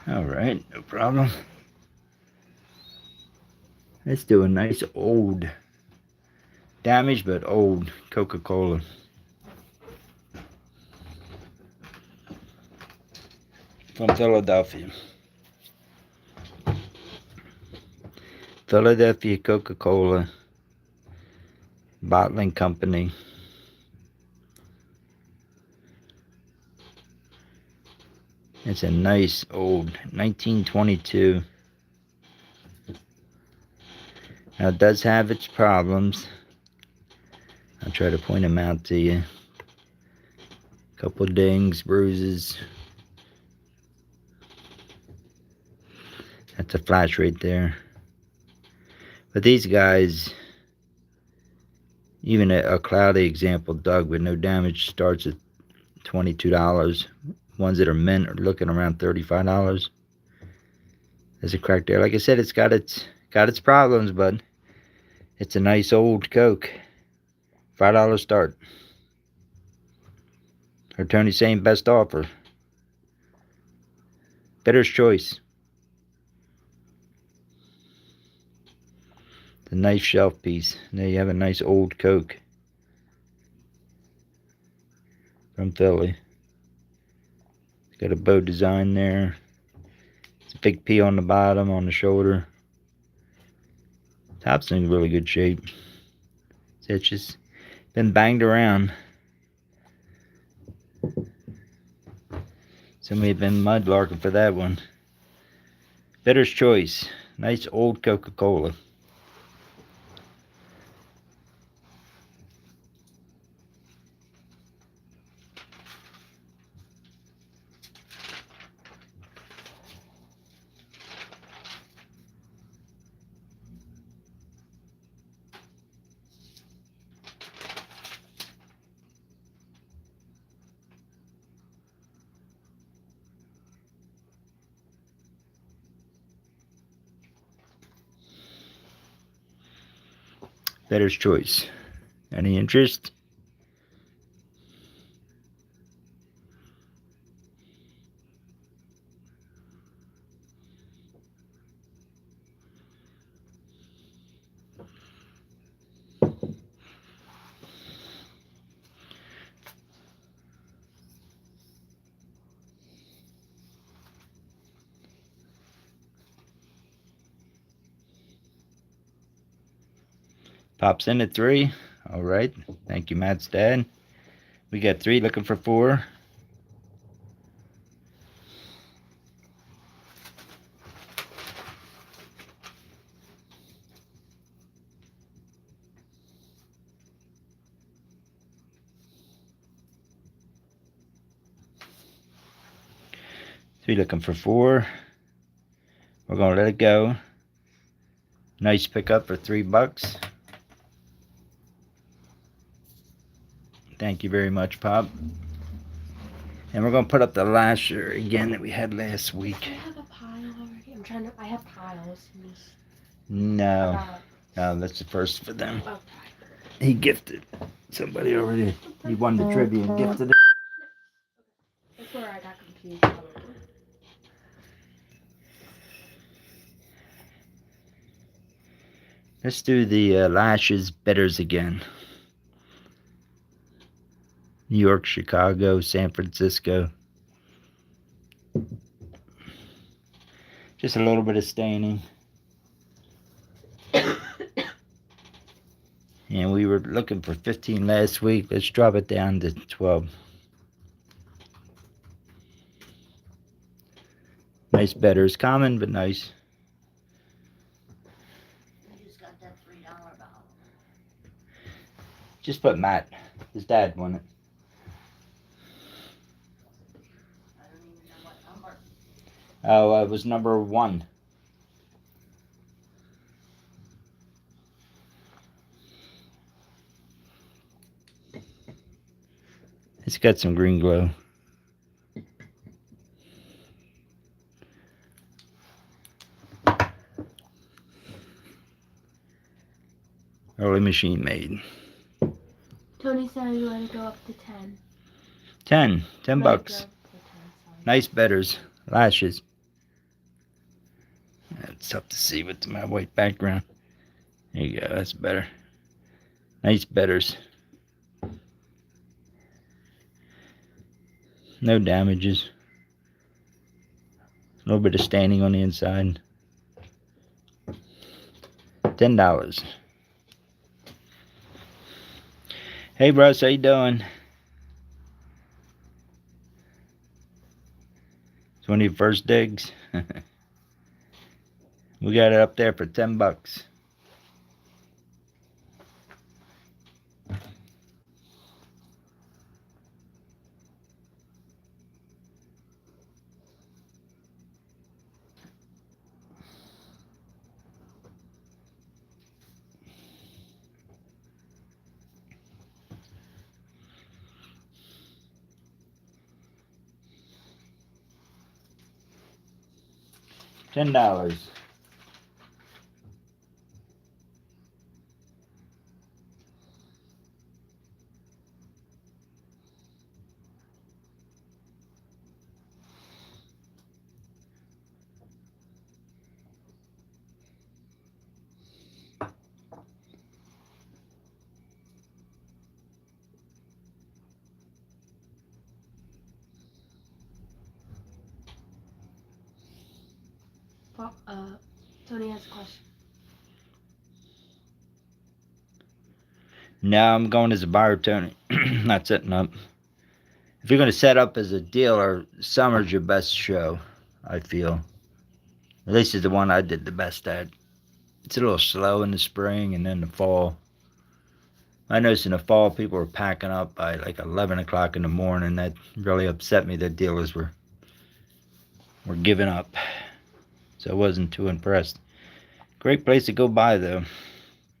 All right, no problem. Let's do a nice old, damaged but old Coca-Cola. From Philadelphia. Philadelphia Coca-Cola Bottling Company. It's a nice old 1922. Now it does have its problems. I'll try to point them out to you. Couple dings, bruises. That's a flash right there. But these guys, even a cloudy example dug with no damage starts at $22. Ones that are mint are looking around $35. There's a crack there. Like I said, it's got its problems, but it's a nice old Coke. $5 start. Or Tony's saying best offer. Bitter's choice. The nice shelf piece. There you have a nice old Coke from Philly. It's got a bow design there. It's a big P on the bottom, on the shoulder. Top's in really good shape. It's just been banged around. Somebody had been mudlarking for that one. Bitter's choice. Nice old Coca-Cola. Bitter's choice. Any interest? Pops in at 3. All right. Thank you, Matt's dad. We got 3 looking for 4. Three looking for 4. We're gonna let it go. Nice pickup for $3. Thank you very much, Pop. And we're gonna put up the lasher again that we had last week. Do I have a pile already? I have piles. No, no, that's the first for them. Okay. He gifted somebody already. He won the trivia and gifted it. That's where I got confused. Let's do the lashes bitters again. New York, Chicago, San Francisco. Just a little bit of staining. And we were looking for 15 last week. Let's drop it down to 12. Nice bitters. Common, but nice. Just put Matt. His dad won it. I don't even know what number. Oh, it was number 1. It's got some green glow. Early machine made. Tony said you let it go up to 10. 10 Let it bucks. go to 10, sorry. Nice betters. Lashes. It's tough to see with my white background. There you go. That's better. Nice betters. No damages. A little bit of staining on the inside. $10. Hey, Russ, how you doing? It's one of your first digs. We got it up there for 10 bucks. $10. Tony has a question. No, I'm going as a buyer, Tony. Not setting up. If you're going to set up as a dealer, summer's your best show, I feel. At least it's the one I did the best at. It's a little slow in the spring and then the fall. I noticed in the fall people were packing up by like 11 o'clock in the morning. That really upset me that dealers were giving up. So I wasn't too impressed. Great place to go by, though.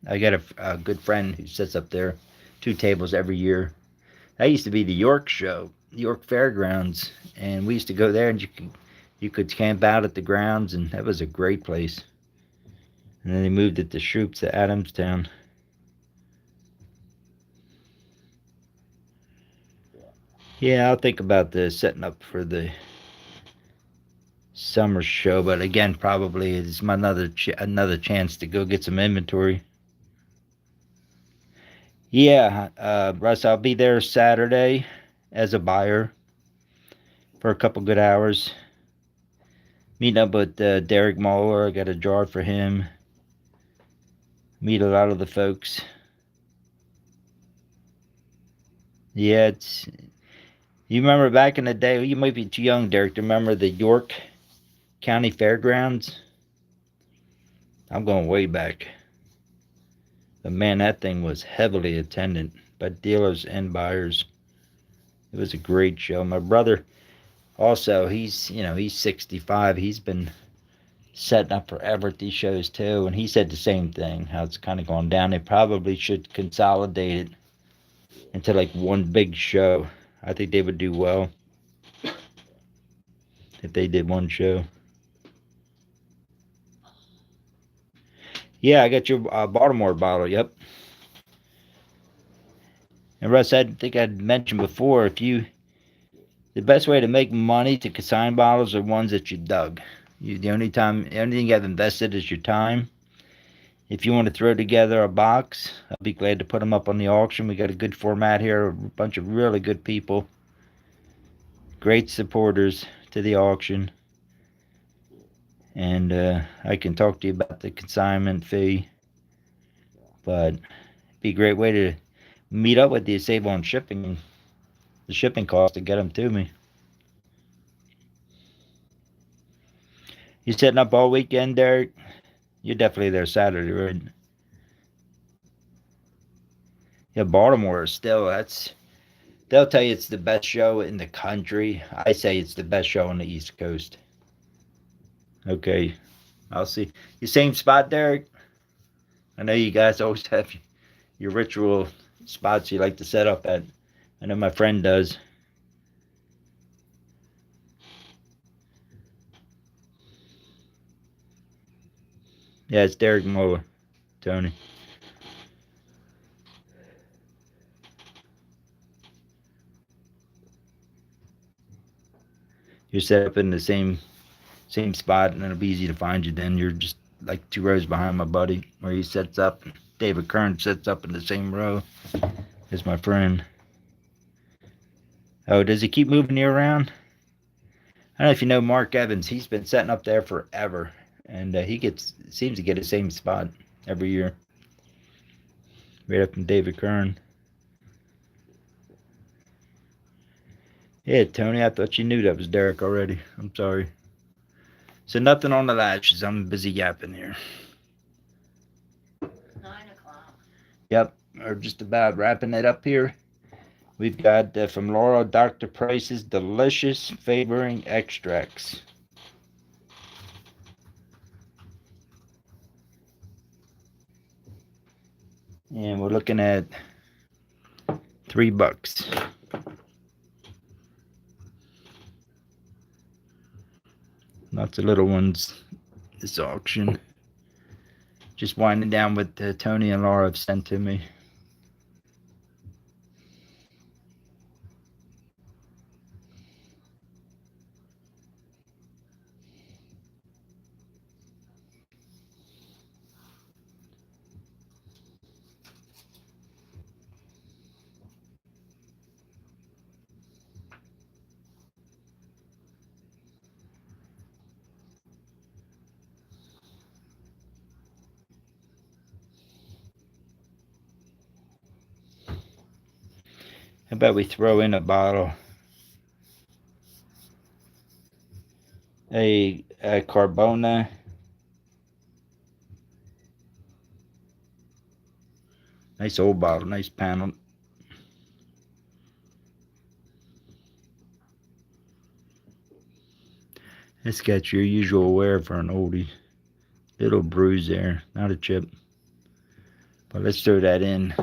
I got a good friend who sits up there 2 tables every year. That used to be the York show, York Fairgrounds, and we used to go there, and you could camp out at the grounds, and that was a great place. And then they moved it to Shroops to Adamstown. Yeah, I'll think about the setting up for the summer show, but again, probably it's my another chance to go get some inventory. Yeah, Russ, I'll be there Saturday as a buyer for a couple good hours. Meeting up with Derek Moeller. I got a jar for him. Meet a lot of the folks. Yeah, you remember back in the day, you might be too young, Derek, to remember the York County Fairgrounds. I'm going way back. But man, that thing was heavily attended by dealers and buyers. It was a great show. My brother also, he's 65. He's been setting up forever at these shows too, and he said the same thing, how it's kind of gone down. They probably should consolidate it into like one big show. I think they would do well if they did one show. Yeah, I got your Baltimore bottle. Yep. And Russ, I think I'd mentioned before, the best way to make money to consign bottles are ones that you dug. The only thing you have invested is your time. If you want to throw together a box, I'll be glad to put them up on the auction. We got a good format here, a bunch of really good people, great supporters to the auction. And I can talk to you about the consignment fee. But it'd be a great way to meet up with you, save on shipping, the shipping cost to get them to me. You setting up all weekend, Derek? You're definitely there Saturday, right? Yeah, Baltimore is still, they'll tell you it's the best show in the country. I say it's the best show on the East Coast. Okay, I'll see. You same spot, Derek? I know you guys always have your ritual spots you like to set up at. I know my friend does. Yeah, it's Derek Mola, Tony. You're set up in the same spot, and it'll be easy to find you. Then you're just like 2 rows behind my buddy, where he sets up. David Kern sets up in the same row as my friend. Oh, does he keep moving you around? I don't know if you know Mark Evans. He's been setting up there forever, and he seems to get the same spot every year. Right up from David Kern. Yeah, Tony, I thought you knew that was Derek already. I'm sorry. So nothing on the latches. I'm busy yapping here. 9 o'clock. Yep, we're just about wrapping it up here. We've got from Laurel, Dr. Price's Delicious Favoring Extracts. And we're looking at $3. Lots of little ones this auction. Just winding down with Tony and Laura have sent to me. How about we throw in a bottle? A Carbona. Nice old bottle, nice panel. It's got your usual wear for an oldie. Little bruise there, not a chip. But let's throw that in.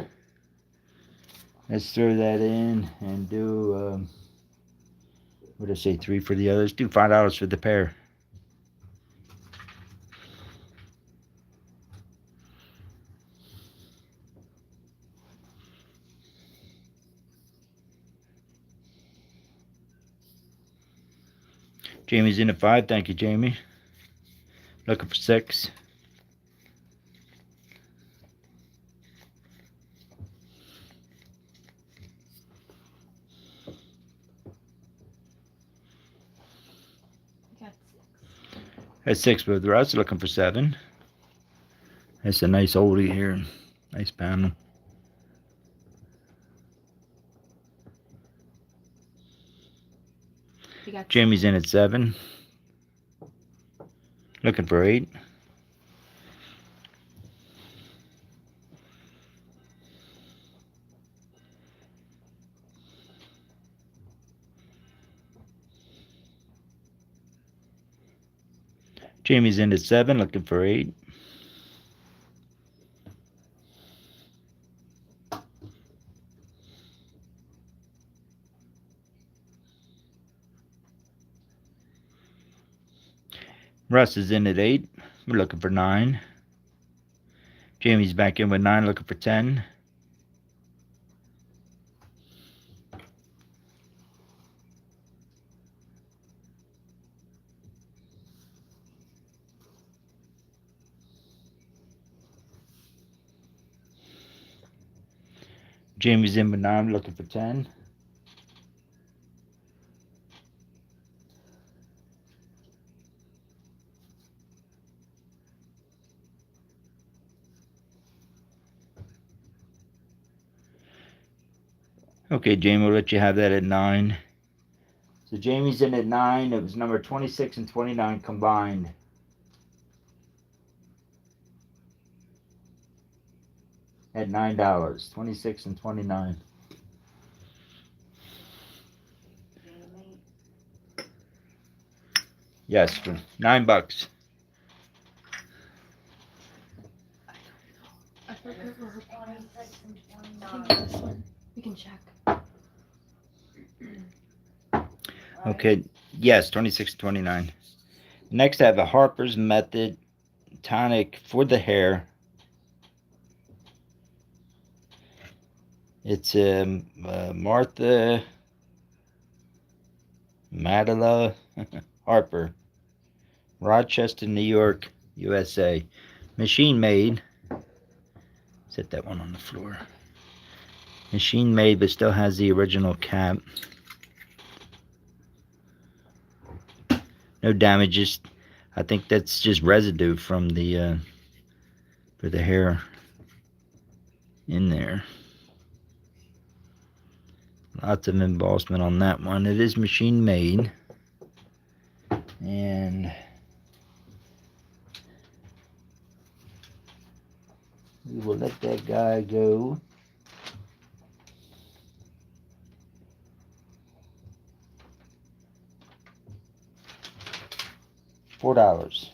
Let's throw that in and do, what did I say, 3 for the others? Do $5 for the pair. Jamie's in at 5. Thank you, Jamie. Looking for 6. Got 6. That's 6 with Russ. Looking for 7. That's a nice oldie here. Nice panel. You got Jamie's in at 7. Looking for 8. Jamie's in at 7. Looking for 8. Russ is in at 8. We're looking for 9. Jamie's back in with 9, looking for 10. Jamie's in with 9, looking for 10. Okay, Jamie, we'll let you have that at 9. So Jamie's in at 9. It was number 26 and 29 combined. at $9. 26 and 29. Yes, for $9. I forgot what her price. We can check. Okay, yes, 26 and 29. Next, I have a Harper's Method tonic for the hair. It's Martha Madela Harper, Rochester, New York, USA. Machine made. Set that one on the floor. Machine made, but still has the original cap. No damages. I think that's just residue from the for the hair in there. Lots of embossment on that one. It is machine made. And we will let that guy go. $4.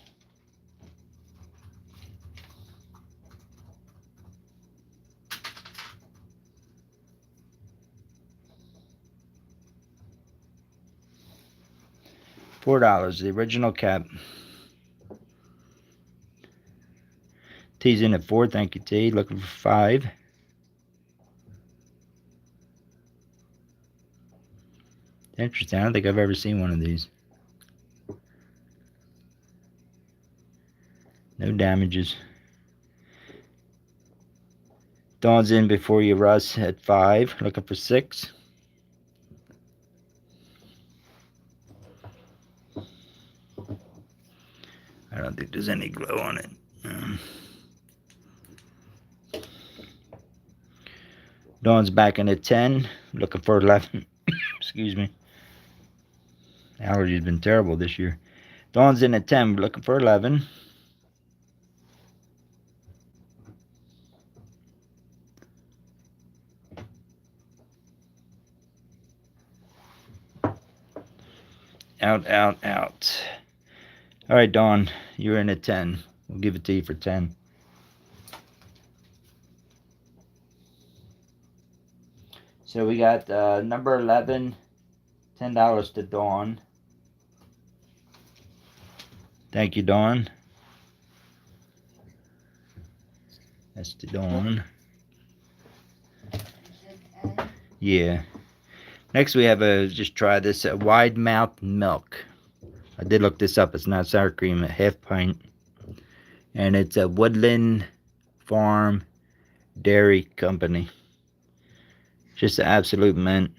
$4, the original cap. T's in at 4, thank you, T. Looking for 5. Interesting, I don't think I've ever seen one of these. No damages. Dawn's in before you, Russ, at 5. Looking for 6. I don't think there's any glow on it. Dawn's back in at 10. Looking for 11. Excuse me. Allergy's been terrible this year. Dawn's in at 10. Looking for 11. Out, out, out. All right, Dawn, you're in at 10. We'll give it to you for 10. So we got number 11, $10 to Dawn. Thank you, Dawn. That's to Dawn. Yeah. Next we have just try this, wide mouth milk. I did look this up. It's not sour cream, a half pint. And it's a Woodland Farm Dairy Company. Just an absolute mint.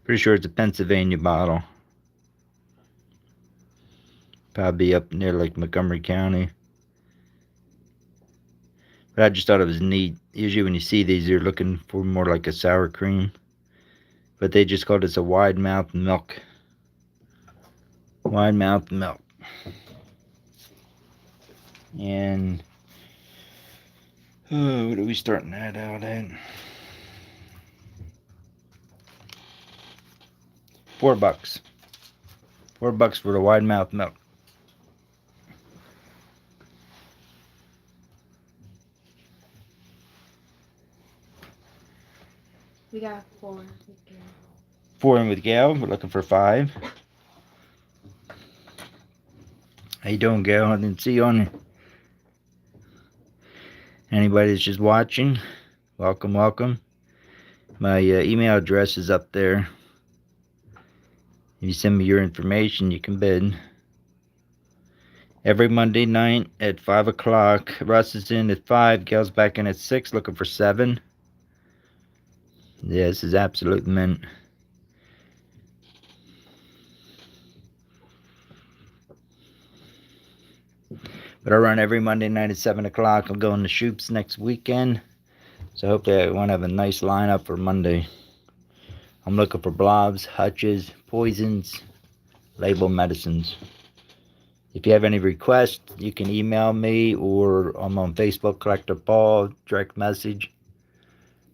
Pretty sure it's a Pennsylvania bottle. Probably up near like Montgomery County. But I just thought it was neat. Usually when you see these, you're looking for more like a sour cream. But they just called this a wide mouth milk. Wide mouth milk. And what are we starting that out at? $4. $4 for the wide mouth milk. We got 4. 4 in with Gail. We're looking for 5. How you doing, Gail? I didn't see you on here. Anybody that's just watching, welcome, welcome. My email address is up there. If you send me your information, you can bid. Every Monday night at 5 o'clock. Russ is in at 5. Gail's back in at 6, looking for 7. Yeah, this is absolute mint. But I run every Monday night at 7 o'clock. I'm going to Shoops next weekend. So hopefully I want to have a nice lineup for Monday. I'm looking for blobs, hutches, poisons, label medicines. If you have any requests, you can email me, or I'm on Facebook, Collector Paul, direct message.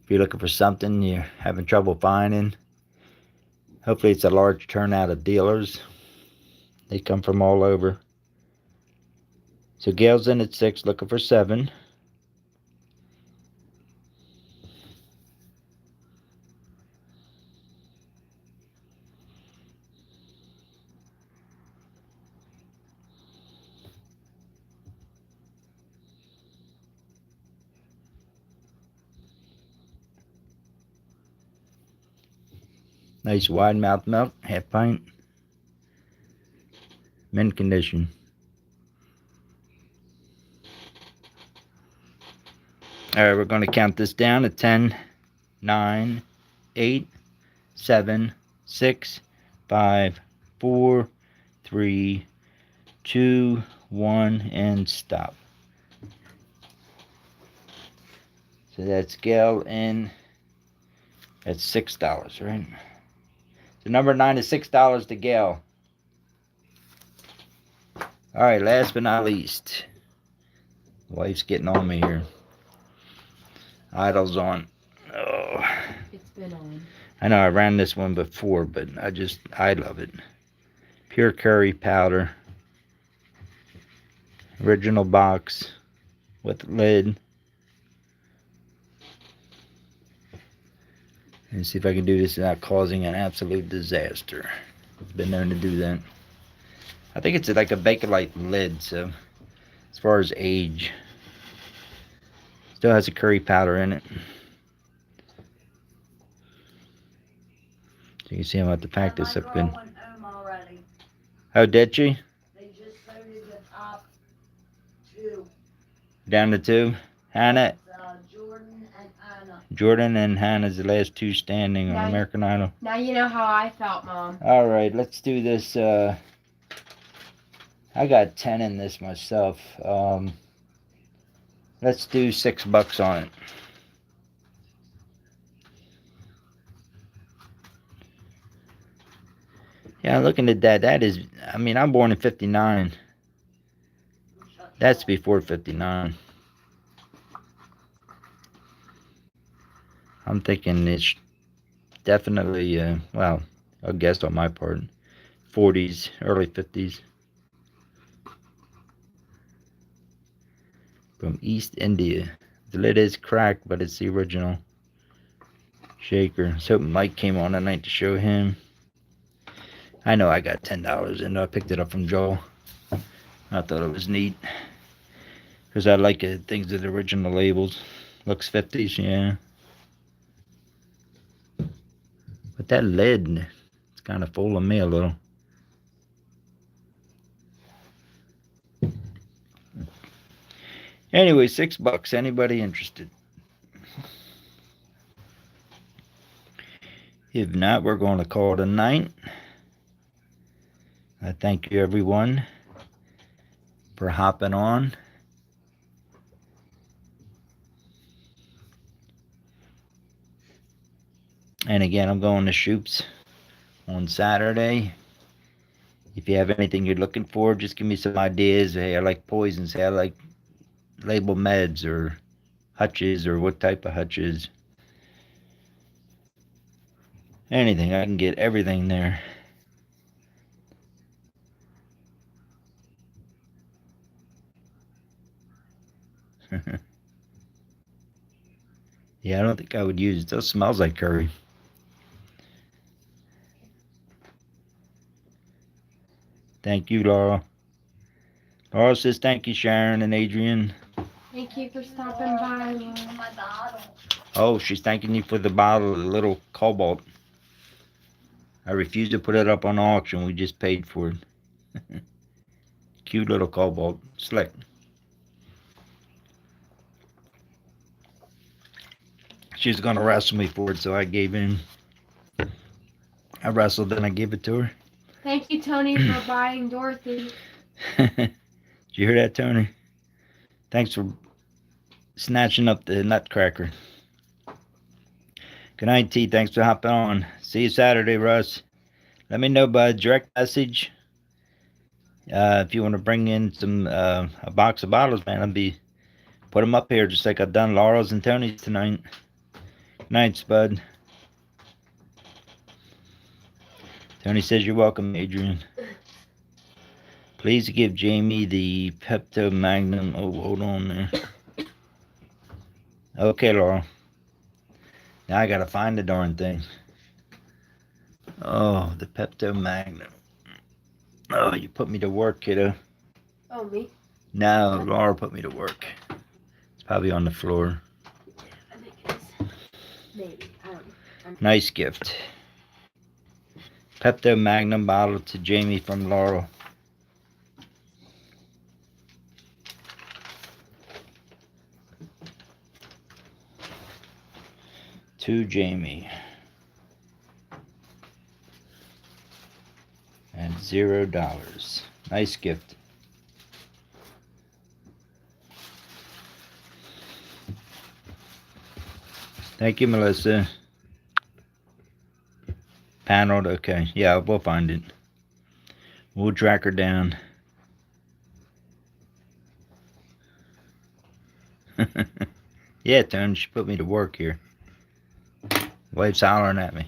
If you're looking for something you're having trouble finding, hopefully it's a large turnout of dealers. They come from all over. So Gail's in at 6, looking for 7. Nice wide mouth milk, half pint. Mint condition. Alright, we're going to count this down to 10, 9, 8, 7, 6, 5, 4, 3, 2, 1, and stop. So that's Gail in at $6, right? So number 9 is $6 to Gail. Alright, last but not least. Wife's getting on me here. Idle's on. Oh. It's been on. I know I ran this one before, but I love it. Pure curry powder. Original box with lid. And see if I can do this without causing an absolute disaster. Been known to do that. I think it's like a Bakelite lid, so as far as age, still has a curry powder in it. So you can see I'm about to pack this up good. Went home already. Oh, did she? They just voted the top 2. Down to 2. Hannah, Jordan and Anna. Jordan and Hannah's the last 2 standing on Nice. American Idol. Now you know how I felt, Mom. All right, let's do this. I got 10 in this myself. Let's do $6 on it. Yeah, looking at that, that is, I mean, I'm born in 59. That's before 59. I'm thinking it's definitely, well, I guess on my part, 40s, early 50s. From East India. The lid is cracked, but it's the original shaker. So Mike came on tonight to show him. I know I got $10 in. I picked it up from Joel. I thought it was neat. Because I like things with the original labels. Looks 50s, yeah. But that lid, it's kind of fooling me a little. Anyway, $6. Anybody interested? If not, we're going to call it a night. I thank you, everyone, for hopping on. And again, I'm going to Shoops on Saturday. If you have anything you're looking for, just give me some ideas. Hey, I like poisons. Hey, I like label meds or hutches, or what type of hutches. Anything. I can get everything there. Yeah, I don't think I would use it. It still smells like curry. Thank you, Laura. Laura says thank you, Sharon and Adrian. Thank you for stopping by, Mom. My bottle. Oh, she's thanking you for the bottle of the little Cobalt. I refuse to put it up on auction. We just paid for it. Cute little Cobalt. Slick. She's going to wrestle me for it, so I gave in. I wrestled and I gave it to her. Thank you, Tony, for buying Dorothy. Did you hear that, Tony? Thanks for snatching up the nutcracker. Good night, T. Thanks for hopping on. See you Saturday, Russ. Let me know by direct message. If you want to bring in some a box of bottles, man, put them up here just like I've done Laurel's and Tony's tonight. Night, Spud. Tony says you're welcome, Adrian. Please give Jamie the Pepto Magnum. Oh, hold on there. Okay, Laurel. Now I gotta find the darn thing. Oh, the Pepto Magnum. Oh, you put me to work, kiddo. Oh, me? No, Laura put me to work. It's probably on the floor. I think it is. Maybe. I don't know. Nice gift. Pepto Magnum bottle to Jamie from Laurel. To Jamie. And $0. Nice gift. Thank you, Melissa. Paneled, okay. Yeah, we'll find it. We'll track her down. Yeah, Tony, she put me to work here. Wife's hollering at me.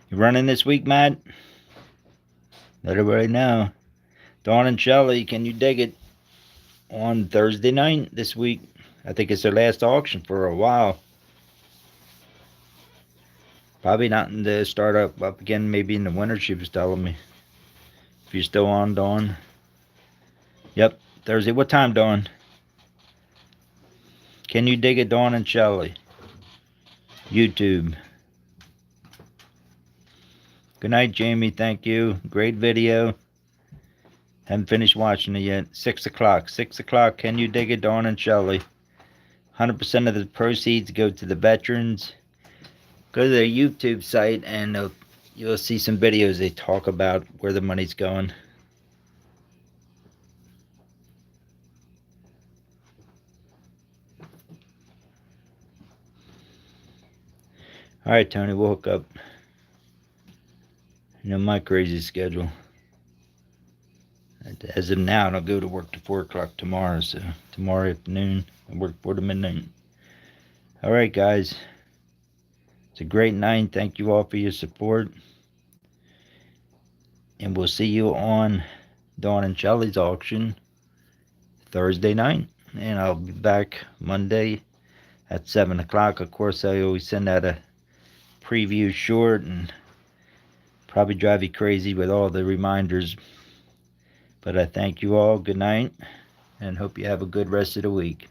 You running this week, Matt? Let everybody know. Dawn and Shelley, can you dig it? On Thursday night this week. I think it's their last auction for a while. Probably not in the start up again, maybe in the winter, she was telling me. If you're still on, Dawn. Yep, Thursday. What time, Dawn? Can you dig it, Dawn and Shelley? YouTube. Good night, Jamie. Thank you. Great video. Haven't finished watching it yet. 6 o'clock. 6 o'clock. Can you dig it, Dawn and Shelley? 100% of the proceeds go to the veterans. Go to their YouTube site and you'll see some videos they talk about where the money's going. All right, Tony, we'll hook up. You know my crazy schedule. As of now, I don't go to work till 4 o'clock tomorrow, so tomorrow afternoon I work 4 to midnight. All right, guys. It's a great night. Thank you all for your support. And we'll see you on Dawn and Shelley's auction Thursday night. And I'll be back Monday at 7 o'clock. Of course, I always send out a preview short and probably drive you crazy with all the reminders. But I thank you all. Good night. And hope you have a good rest of the week.